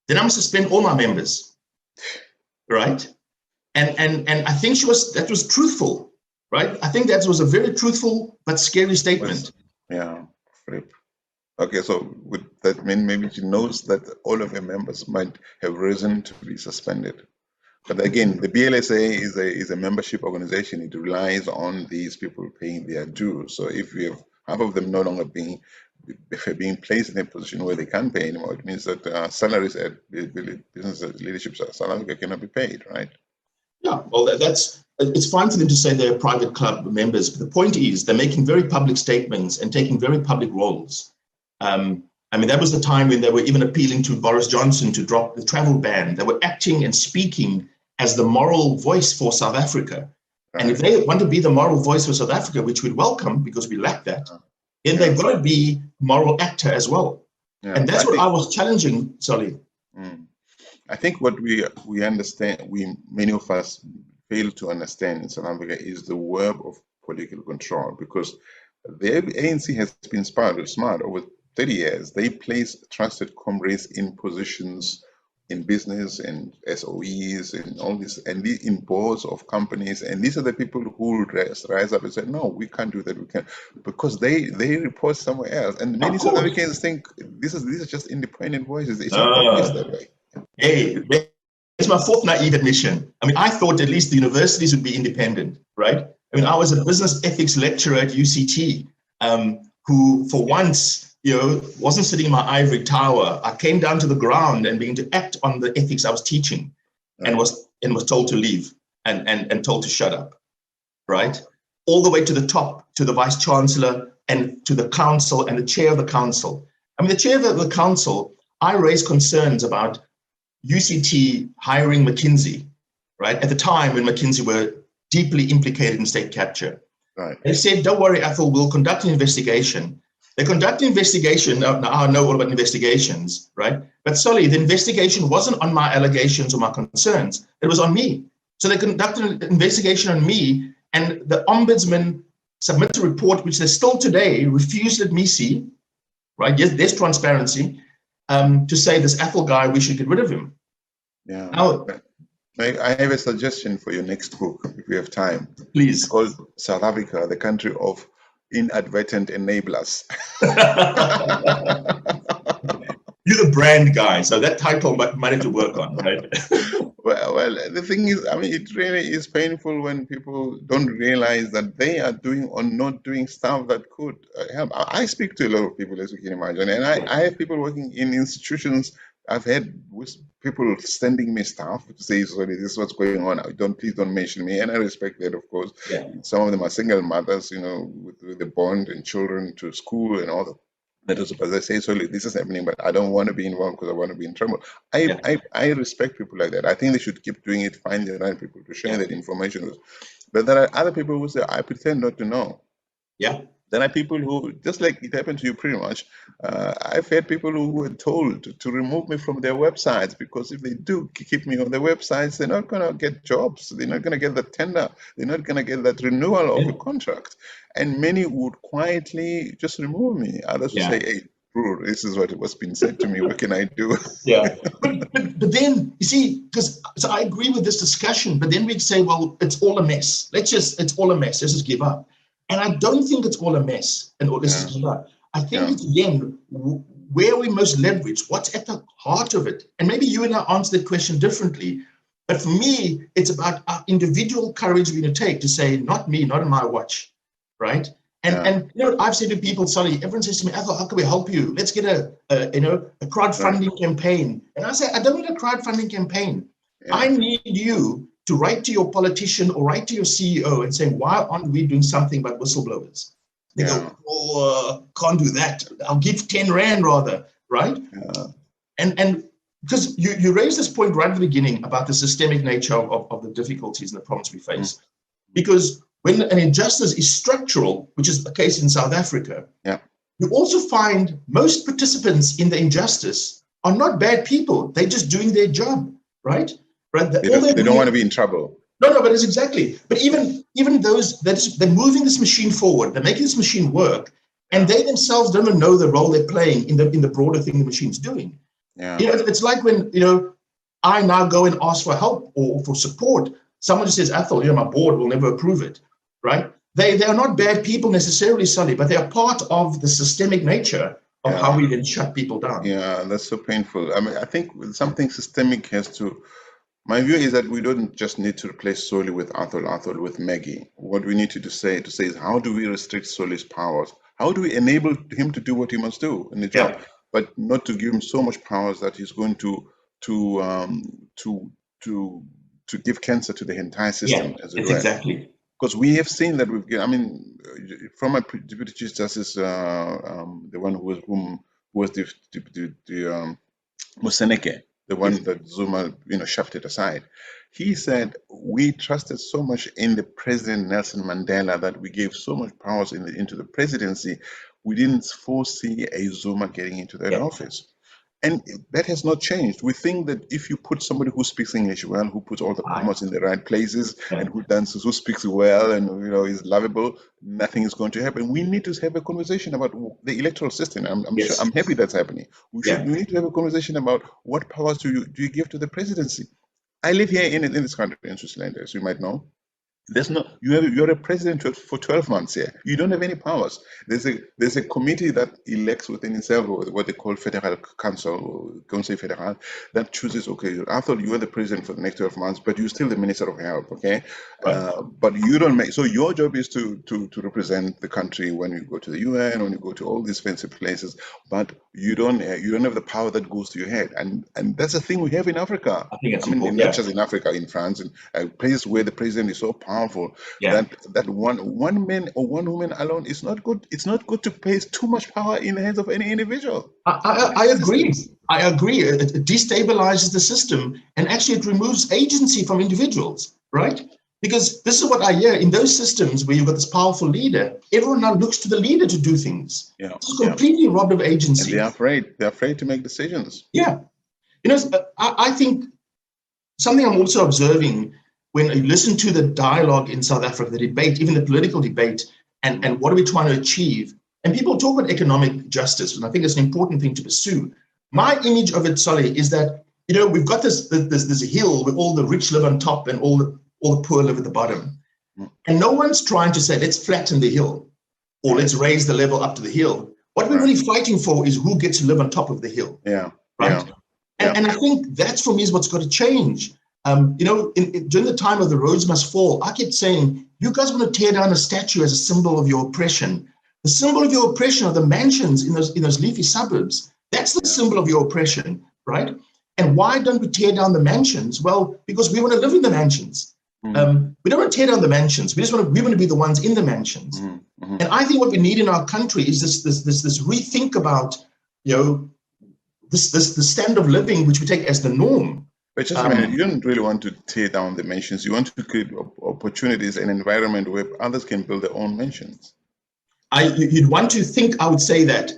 then I must suspend all my members, right? And I think that was truthful, right? I think that was a very truthful but scary statement. Yeah, flip. Okay, so would that mean maybe she knows that all of her members might have reason to be suspended? But again, the BLSA is a membership organization. It relies on these people paying their dues. So if we have half of them no longer being placed in a position where they can't pay anymore, it means that salaries at business leadership South Africa cannot be paid, right? Yeah, well, it's fine for them to say they're private club members, but the point is they're making very public statements and taking very public roles. I mean, that was the time when they were even appealing to Boris Johnson to drop the travel ban. They were acting and speaking as the moral voice for South Africa. Right. And if they want to be the moral voice for South Africa, which we'd welcome because we lack that, then they've got to be moral actor as well. Yeah. And that's what I was challenging, Solly. I think what we understand, many of us fail to understand in South Africa is the web of political control, because the ANC has been smart over 30 years. They place trusted comrades in positions in business and SOEs and all this, and in boards of companies. And these are the people who rise up and say, no, we can't do that. We can't, because they report somewhere else. And many South Africans think these are just independent voices. It's not obvious that way. Hey, it's my fourth naive admission. I mean, I thought at least the universities would be independent, right? I mean, I was a business ethics lecturer at UCT, who for once, wasn't sitting in my ivory tower. I came down to the ground and began to act on the ethics I was teaching, and was told to leave and told to shut up, right? All the way to the top, to the vice chancellor and to the council and the chair of the council. I mean, the chair of the council, I raised concerns about UCT hiring McKinsey, right? At the time when McKinsey were deeply implicated in state capture. Right. They said, don't worry, Athol, we'll conduct an investigation. They conduct an investigation. Now I know all about investigations, right? But sorry, the investigation wasn't on my allegations or my concerns. It was on me. So they conducted an investigation on me, and the ombudsman submitted a report, which they still today refuse to let me see, right? Yes, there's transparency, to say this Athol guy, we should get rid of him. Yeah. Now, I have a suggestion for your next book, if we have time. Please. It's called South Africa, the Country of Inadvertent Enablers. You're the brand guy, so that title might have to work on, right? Well, the thing is, I mean, it really is painful when people don't realize that they are doing or not doing stuff that could help. I speak to a lot of people, as you can imagine, and I have people working in institutions. I've had people sending me stuff to say, sorry, this is what's going on. Please don't mention me. And I respect that, of course. Yeah. Some of them are single mothers, with the bond and children to school and all that. But they say, sorry, this is happening, but I don't want to be involved because I want to be in trouble. I respect people like that. I think they should keep doing it, find the right people to share that information with. But there are other people who say, I pretend not to know. Yeah. There are people who, just like it happened to you pretty much, I've had people who were told to remove me from their websites, because if they do keep me on their websites, they're not going to get jobs. They're not going to get the tender. They're not going to get that renewal of a contract. And many would quietly just remove me. Others would say, hey, bro, this is what was being said to me. What can I do? Yeah. But then, you see, so I agree with this discussion, but then we say, well, it's all a mess. It's all a mess. Let's just give up. And I don't think it's all a mess and let's just give up. I think it's, again, where we most leverage, what's at the heart of it. And maybe you and I answer that question differently. But for me, it's about our individual courage we're going to take to say, not me, not on my watch, right? And you know, I've said to people, sorry, everyone says to me, Athol, how can we help you? Let's get a crowdfunding campaign. And I say, I don't need a crowdfunding campaign. I need you to write to your politician or write to your CEO and say, why aren't we doing something about whistleblowers? They go, oh, can't do that. I'll give 10 Rand rather, right? And because you raised this point right at the beginning about the systemic nature of the difficulties and the problems we face. Because when an injustice is structural, which is the case in South Africa, you also find most participants in the injustice are not bad people. They're just doing their job, right? They don't want to be in trouble. No, but it's exactly. But even those, they're moving this machine forward. They're making this machine work, and they themselves don't even know the role they're playing in the broader thing the machine's doing. You know, it's like when I now go and ask for help or for support. Someone just says, Athol, my board will never approve it, right? They are not bad people necessarily, Sully, but they are part of the systemic nature of how we then shut people down. Yeah, that's so painful. I mean, I think something systemic has to. My view is that we don't just need to replace Solly with Athol with Maggie. What we need to say is, how do we restrict Solly's powers? How do we enable him to do what he must do in the job, but not to give him so much powers that he's going to give cancer to the entire system, as it were. Exactly. Because we have seen that from my Deputy Chief Justice, the one who was the Moseneke, the one that Zuma, shafted aside. He said, we trusted so much in the President Nelson Mandela that we gave so much powers into the presidency, we didn't foresee a Zuma getting into that office. And that has not changed. We think that if you put somebody who speaks English well, who puts all the commas in the right places, and who dances, who speaks well, and is lovable, nothing is going to happen. We need to have a conversation about the electoral system. I'm happy that's happening. We need to have a conversation about what powers do you give to the presidency. I live here in this country, in Switzerland, as you might know. You're a president for 12 months here. You don't have any powers. There's a committee that elects within itself what they call Federal Council, Conseil Fédéral, that chooses, okay, Athol, you are the president for the next 12 months, but you're still the Minister of Health, okay? But you don't so your job is to represent the country when you go to the UN, when you go to all these fancy places, but you don't have the power that goes to your head. And that's the thing we have in Africa. I think it's not just in Africa, in France, and places where the president is so powerful that one man or one woman alone is not good. It's not good to place too much power in the hands of any individual. I agree. I agree. It destabilizes the system, and actually it removes agency from individuals, right? Because this is what I hear in those systems where you've got this powerful leader. Everyone now looks to the leader to do things. It's completely robbed of agency. And they're afraid. They're afraid to make decisions. I think something I'm also observing when you listen to the dialogue in South Africa, the debate, even the political debate, and what are we trying to achieve? And people talk about economic justice, and I think it's an important thing to pursue. My image of it, Solly, is that we've got this hill where all the rich live on top and all the poor live at the bottom, and no one's trying to say let's flatten the hill or let's raise the level up to the hill. What we're really fighting for is who gets to live on top of the hill. And I think that's, for me, is what's got to change. During the time of the Roads Must Fall, I kept saying, you guys want to tear down a statue as a symbol of your oppression. The symbol of your oppression are the mansions in those leafy suburbs. That's the symbol of your oppression, right? And why don't we tear down the mansions? Well, because we want to live in the mansions. We don't want to tear down the mansions. We want to be the ones in the mansions. And I think what we need in our country is this rethink about, this standard of living which we take as the norm. But just a minute, you don't really want to tear down the mansions. You want to create opportunities and environment where others can build their own mansions. You'd want to think I would say that,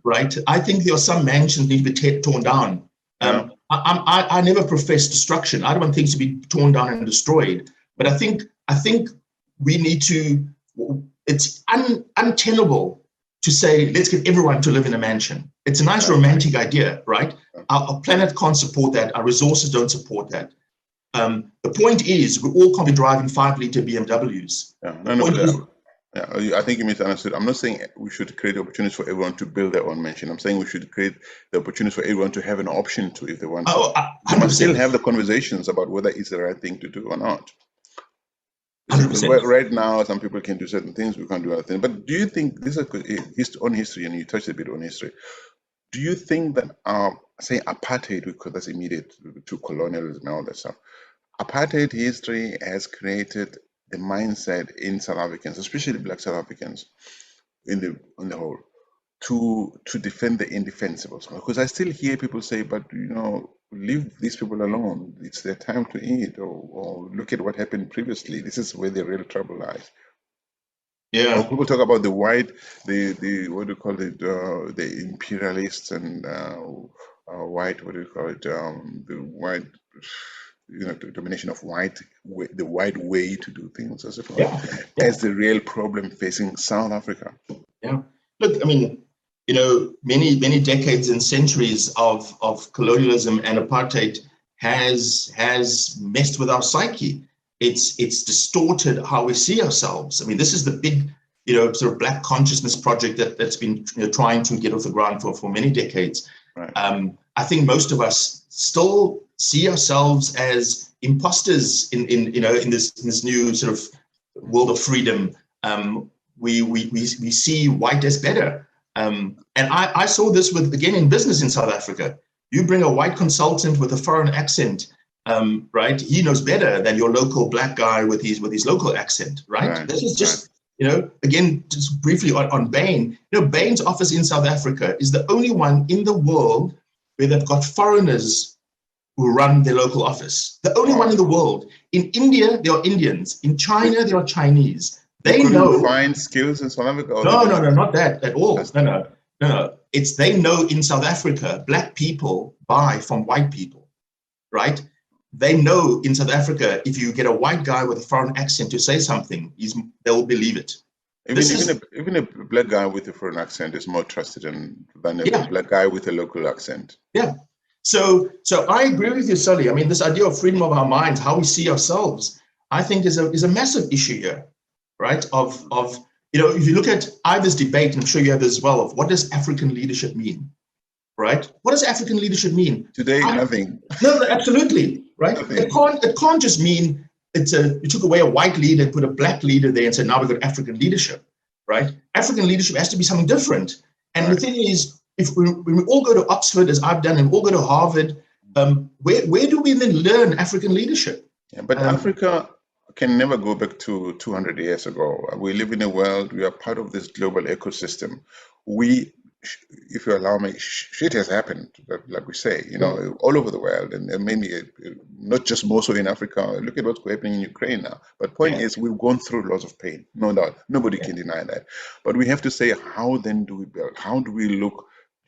right? I think there are some mansions need to be torn down. I never profess destruction. I don't want things to be torn down and destroyed. But I think we need to. It's untenable to say let's get everyone to live in a mansion. It's a nice romantic idea, right? Our planet can't support that. Our resources don't support that. The point is, we all can't be driving 5-liter BMWs. I think you misunderstood. I'm not saying we should create opportunities for everyone to build their own mansion. I'm saying we should create the opportunities for everyone to have an option to, if they want to. You must still have the conversations about whether it's the right thing to do or not. 100%. Right now, some people can do certain things, we can't do other things. But do you think, this is on history, and you touched a bit on history, do you think that, say, apartheid, because that's immediate to colonialism and all that stuff, apartheid history has created the mindset in South Africans, especially Black South Africans, on the whole, to defend the indefensible? Because I still hear people say, but leave these people alone. It's their time to eat, or look at what happened previously. This is where the real trouble lies. Yeah. Or people talk about the white, the what do you call it, the imperialists and white, what do you call it, the white, the domination of white, the white way to do things, as it were, as the real problem facing South Africa. Yeah. Look, I mean, many decades and centuries of colonialism and apartheid has messed with our psyche. It's distorted how we see ourselves. I mean, this is the big, sort of Black consciousness project that's been trying to get off the ground for many decades. Right. I think most of us still see ourselves as imposters in this new sort of world of freedom. We see white as better. And I saw this again in business in South Africa. You bring a white consultant with a foreign accent, right? He knows better than your local Black guy with his local accent, right? This is just, again, just briefly on Bain. Bain's office in South Africa is the only one in the world where they've got foreigners who run their local office. The only one in the world. In India, there are Indians. In China, there are Chinese. They know. Find skills in South Africa? No, not that at all. No. It's they know in South Africa, Black people buy from white people, right? They know in South Africa, if you get a white guy with a foreign accent to say something, they'll believe it. Even a Black guy with a foreign accent is more trusted than a Black guy with a local accent. Yeah. So I agree with you, Sully. I mean, this idea of freedom of our minds, how we see ourselves, I think is a massive issue here, right? Of if you look at this debate, and I'm sure you have this as well, of what does African leadership mean, right? What does African leadership mean? Today, nothing. No, absolutely, right? It can't just mean you took away a white leader and put a Black leader there and said, now we've got African leadership, right? African leadership has to be something different. And the thing is, if when we all go to Oxford, as I've done, and all go to Harvard, where do we then learn African leadership? Yeah, but Africa can never go back to 200 years ago. We live in a world, we are part of this global ecosystem. If you allow me, shit has happened, like we say, all over the world, and maybe not just more so in Africa. Look at what's happening in Ukraine now. But point is, we've gone through lots of pain, no doubt. Nobody can deny that. But we have to say, how then do we build? How do we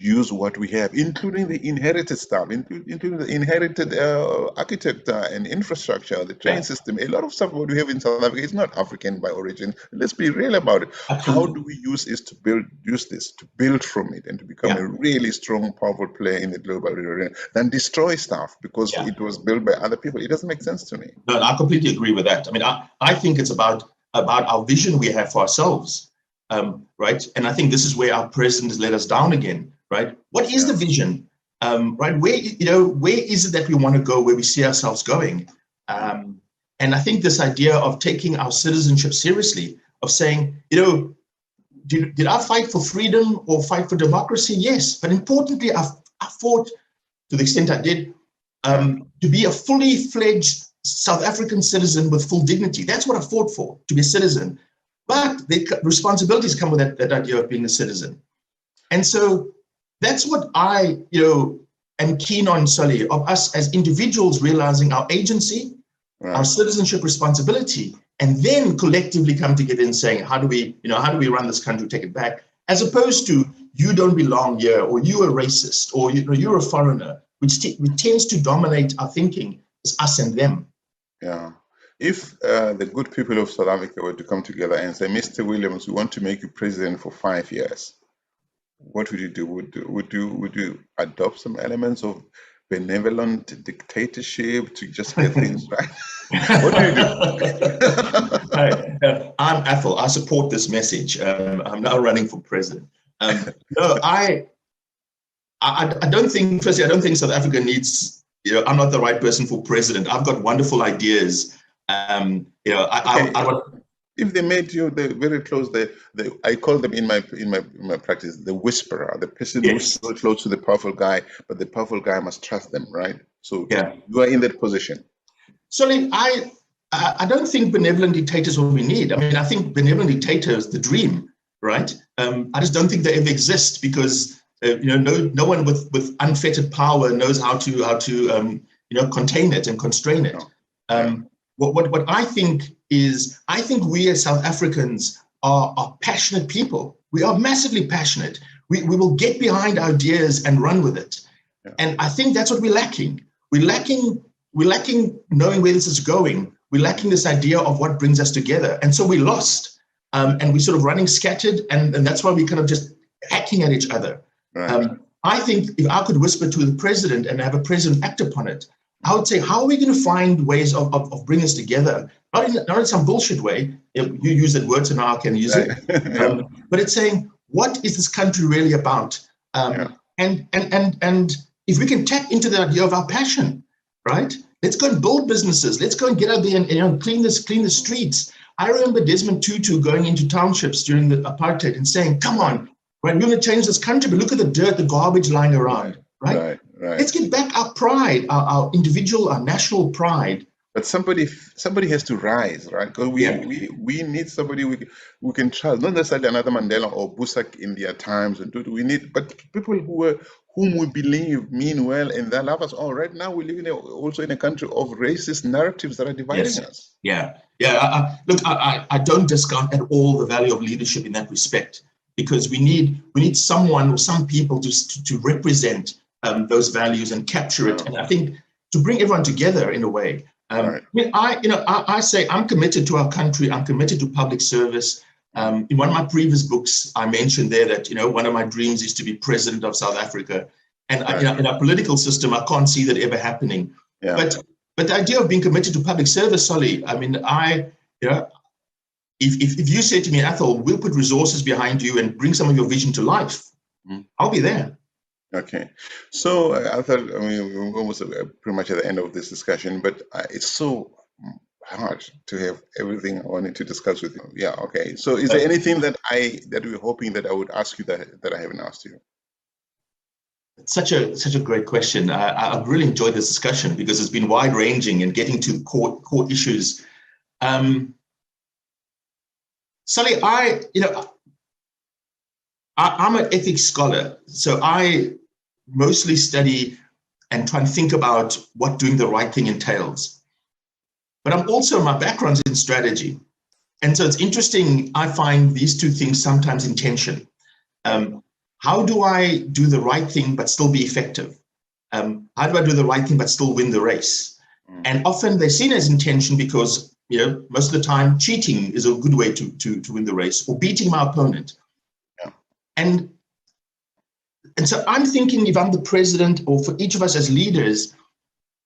use what we have, including the inherited stuff, including the inherited architecture and infrastructure, the train system. A lot of stuff what we have in South Africa is not African by origin. Let's be real about it. Absolutely. How do we use this to build from it and to become a really strong, powerful player in the global arena than destroy stuff because it was built by other people? It doesn't make sense to me. No, I completely agree with that. I mean, I think it's about our vision we have for ourselves, right? And I think this is where our president has let us down again. Right? What is the vision? Right? Where is it that we want to go? Where we see ourselves going? And I think this idea of taking our citizenship seriously, of saying, did I fight for freedom or fight for democracy? Yes, but importantly, I fought, to the extent I did, to be a fully fledged South African citizen with full dignity. That's what I fought for, to be a citizen. But the responsibilities come with that idea of being a citizen. And so that's what I, am keen on, Sully, of us as individuals realizing our agency, our citizenship responsibility, and then collectively come together and saying, how do we run this country, take it back, as opposed to you don't belong here, or you're a racist, or you're a foreigner, which tends to dominate our thinking as us and them. Yeah. If the good people of South Africa were to come together and say, Mr. Williams, we want to make you president for 5 years, what would you do? Would you adopt some elements of benevolent dictatorship to just get things right? What do you do? I'm Athol. I support this message. I'm now running for president. No, I don't think. Firstly, I don't think South Africa needs. I'm not the right person for president. I've got wonderful ideas. If they made you very close, I call them in my practice the whisperer, the person who's so close to the powerful guy, but the powerful guy must trust them, right? So you are in that position. Sorry, I don't think benevolent dictators what we need. I mean, I think benevolent dictators the dream, right? I just don't think they ever exist because no one with unfettered power knows how to contain it and constrain it. What I think is, I think we as South Africans are passionate people. We are massively passionate. We will get behind ideas and run with it. Yeah. And I think that's what we're lacking. We're lacking knowing where this is going. We're lacking this idea of what brings us together. And so we're lost. And we're sort of running scattered. And that's why we're kind of just hacking at each other. Right. I think if I could whisper to the president and have a president act upon it, I would say, how are we going to find ways of bringing us together? Not in some bullshit way. You use that word, so now I can use it. But it's saying, what is this country really about? And if we can tap into the idea of our passion, right? Let's go and build businesses. Let's go and get out there and clean the streets. I remember Desmond Tutu going into townships during the apartheid and saying, "Come on, right? We're going to change this country, but look at the dirt, the garbage lying around." Right. Let's get back our pride, our individual, our national pride. But somebody has to rise, right? Because we need somebody we can trust, not necessarily another Mandela or Busak in their times. We need, but people whom we believe mean well and they love us all. Right now, we live also in a country of racist narratives that are dividing us. Look, I don't discount at all the value of leadership in that respect, because we need someone or some people to represent those values and capture it. And I think to bring everyone together in a way. I say I'm committed to our country. I'm committed to public service. In one of my previous books, I mentioned there that one of my dreams is to be president of South Africa. And in our political system, I can't see that ever happening. Yeah. But the idea of being committed to public service, Solly, I mean, if you say to me, Athol, we'll put resources behind you and bring some of your vision to life, I'll be there. Okay. So Athol, I mean, we're almost pretty much at the end of this discussion, but it's so hard to have everything I wanted to discuss with you. Yeah. Okay. So is there anything that we're hoping that I would ask you that I haven't asked you? It's such a great question. I've really enjoyed this discussion because it's been wide ranging and getting to core issues. Sully, I'm an ethics scholar, so I mostly study and try and think about what doing the right thing entails. But I'm also, my background's in strategy. And so it's interesting, I find these two things sometimes in tension. How do I do the right thing but still be effective? How do I do the right thing but still win the race? And often they're seen as in tension because, most of the time cheating is a good way to win the race, or beating my opponent. And so I'm thinking, if I'm the president, or for each of us as leaders,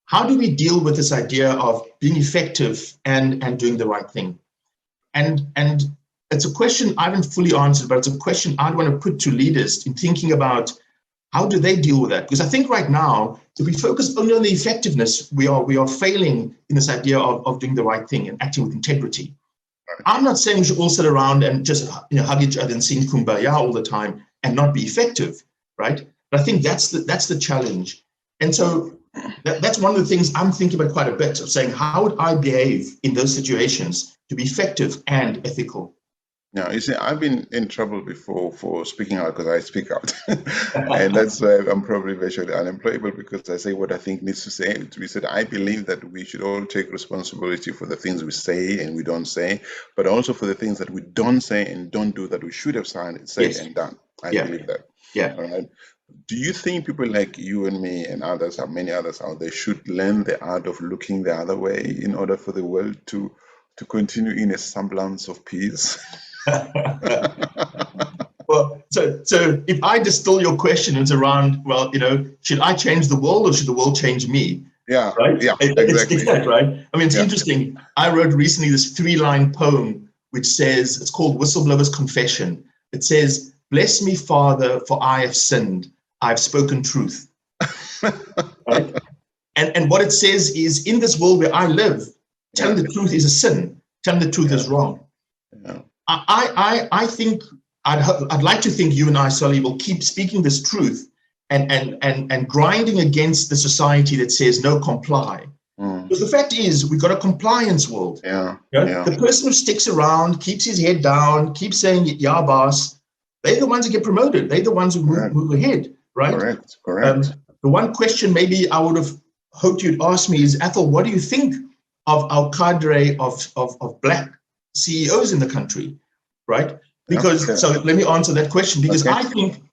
how do we deal with this idea of being effective and doing the right thing? And it's a question I haven't fully answered, but it's a question I'd want to put to leaders in thinking about how do they deal with that? Because I think right now, if we focus only on the effectiveness, we are failing in this idea of doing the right thing and acting with integrity. I'm not saying we should all sit around and just hug each other and sing Kumbaya all the time and not be effective, right? But I think that's the challenge. And so that's one of the things I'm thinking about quite a bit, of saying, how would I behave in those situations to be effective and ethical? Yeah, you see, I've been in trouble before for speaking out because I speak out. And that's why I'm probably virtually unemployable, because I say what I think needs to be said. I believe that we should all take responsibility for the things we say and we don't say, but also for the things that we don't say and don't do that we should have said Yes. and done. I Yeah. believe that. Yeah. All right. Do you think people like you and me and others, and many others out there, should learn the art of looking the other way in order for the world to continue in a semblance of peace? Well, so if I distill your question, it's around, well, should I change the world or should the world change me? Yeah, right? yeah, It's exactly. that, right? I mean, it's Yeah. interesting. I wrote recently this 3-line poem, which says, it's called Whistleblowers Confession. It says, "Bless me, Father, for I have sinned. I've spoken truth." Right? And what it says is, in this world where I live, telling the truth is a sin. Telling the truth is wrong. Yeah. I think I'd like to think you and I, Sully, will keep speaking this truth and grinding against the society that says no, comply. Because the fact is, we've got a compliance world. Yeah. The person who sticks around, keeps his head down, keeps saying "yeah, boss," they're the ones who get promoted. They're the ones who move ahead, right? Correct. The one question maybe I would have hoped you'd ask me is, Athol, what do you think of our cadre of black CEOs in the country, right? Because so let me answer that question, because I think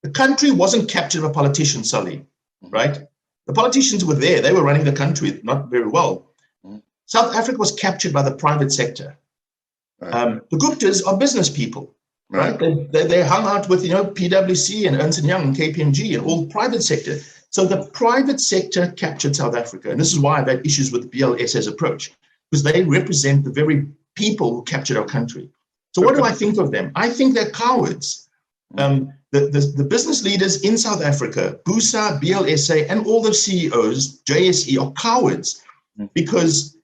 the country wasn't captured by politicians, Sully, right? The politicians were there. They were running the country not very well. South Africa was captured by the private sector. The Guptas are business people, right? They hung out with, PwC and Ernst & Young and KPMG and all private sector. So the private sector captured South Africa. And this is why I've had issues with BLS's approach, because they represent the very people who captured our country. So what do I think of them? I think they're cowards. The business leaders in South Africa, BUSA, BLSA, and all the CEOs, JSE, are cowards, because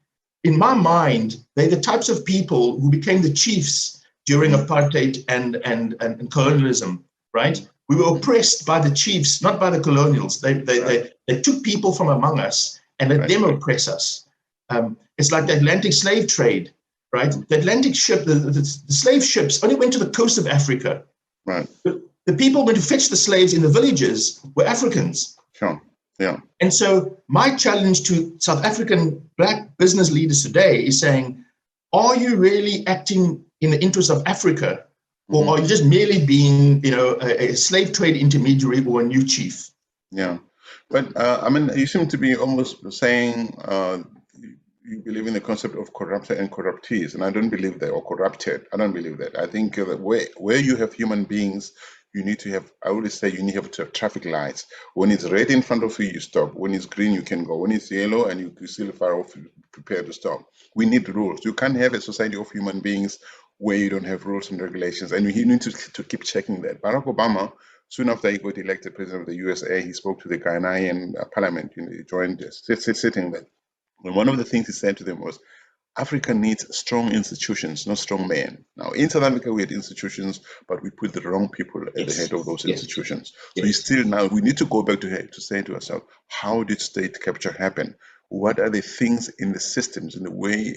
in my mind, they're the types of people who became the chiefs during apartheid and colonialism, right? We were oppressed by the chiefs, not by the colonials. They took people from among us and let them oppress us. It's like the Atlantic slave trade, right? The Atlantic ship, the slave ships only went to the coast of Africa. Right. The people went to fetch the slaves in the villages were Africans. Sure. Yeah. And so my challenge to South African black business leaders today is saying, are you really acting in the interest of Africa, or are you just merely being, a slave trade intermediary or a new chief? Yeah. But I mean, you seem to be almost saying you believe in the concept of corrupted and corruptees, and I don't believe that, or corrupted. I don't believe that. I think that where you have human beings, you need to have, I always say, you need to have traffic lights. When it's red in front of you, you stop. When it's green, you can go. When it's yellow and you still far off, you prepare to stop. We need rules. You can't have a society of human beings where you don't have rules and regulations, and you need to keep checking that. Barack Obama, soon after he got elected president of the USA, he spoke to the Ghanaian parliament. He joined sitting there. And one of the things he said to them was, Africa needs strong institutions, not strong men. Now, in South Africa, we had institutions, but we put the wrong people at the head of those institutions. So we need to go back to say to ourselves, how did state capture happen? What are the things in the systems, in the way,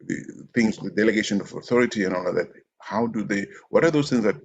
the things, the delegation of authority and all of that? What are those things that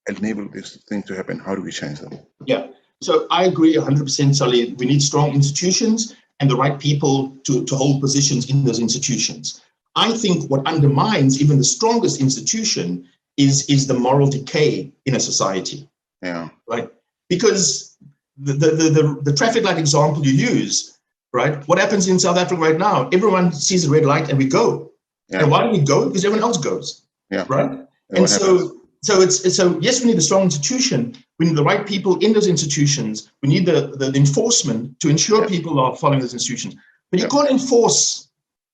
enable this thing to happen? How do we change them? Yeah, so I agree 100%, Sully. We need strong institutions and the right people to hold positions in those institutions. I think what undermines even the strongest institution is the moral decay in a society. Yeah. Right? Because the traffic light example you use, right? What happens in South Africa right now? Everyone sees a red light and we go. Yeah. And why do we go? Because everyone else goes. Yeah. Right? And so yes, we need a strong institution. We need the right people in those institutions. We need the enforcement to ensure people are following those institutions. But you can't enforce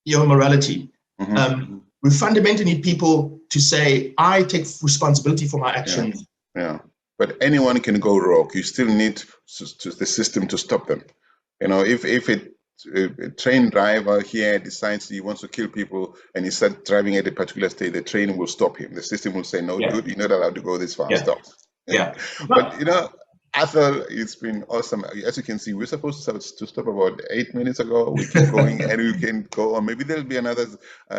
your morality. We fundamentally need people to say, I take responsibility for my actions. Yeah. But anyone can go rogue. You still need the system to stop them. If a train driver here decides he wants to kill people and he starts driving at a particular state, the train will stop him. The system will say, no, dude, you're not allowed to go this far. Stop. Yeah. But Athol, it's been awesome. As you can see, we're supposed to stop about 8 minutes ago. We keep going and we can go on. Maybe there'll be another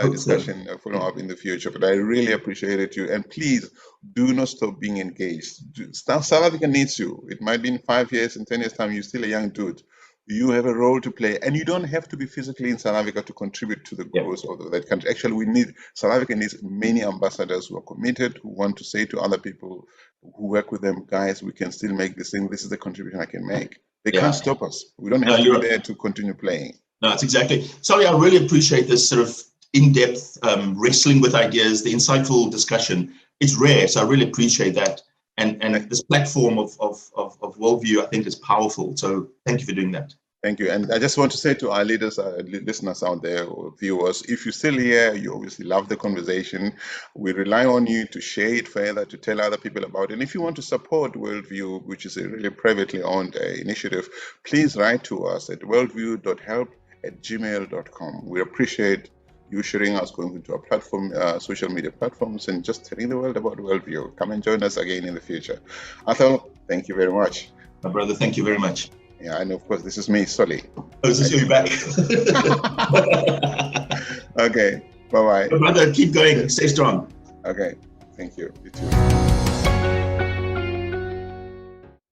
discussion follow up in the future, but I really appreciated you. And please do not stop being engaged. South Africa needs you. It might be in 5 years, in 10 years' time, you're still a young dude. You have a role to play, and you don't have to be physically in South Africa to contribute to the growth of that country. Actually, South Africa needs many ambassadors who are committed, who want to say to other people who work with them, guys, we can still make this thing. This is the contribution I can make. They can't stop us. We don't have to be there to continue playing. No, it's exactly. Sorry, I really appreciate this sort of in-depth wrestling with ideas, the insightful discussion. It's rare, so I really appreciate that. And this platform of WorldView, I think, is powerful. So thank you for doing that. Thank you. And I just want to say to our leaders, listeners out there, or viewers, if you're still here, you obviously love the conversation. We rely on you to share it further, to tell other people about it. And if you want to support WorldView, which is a really privately owned initiative, please write to us at worldview.help@gmail.com. We appreciate you sharing us, going into our platform, social media platforms, and just telling the world about WorldView. Come and join us again in the future. Athol, thank you very much. My brother, thank you very much. Yeah, and of course, this is me, Solly. Oh, is this you back? Okay, bye-bye. My brother, keep going. Stay strong. Okay, thank you. You too.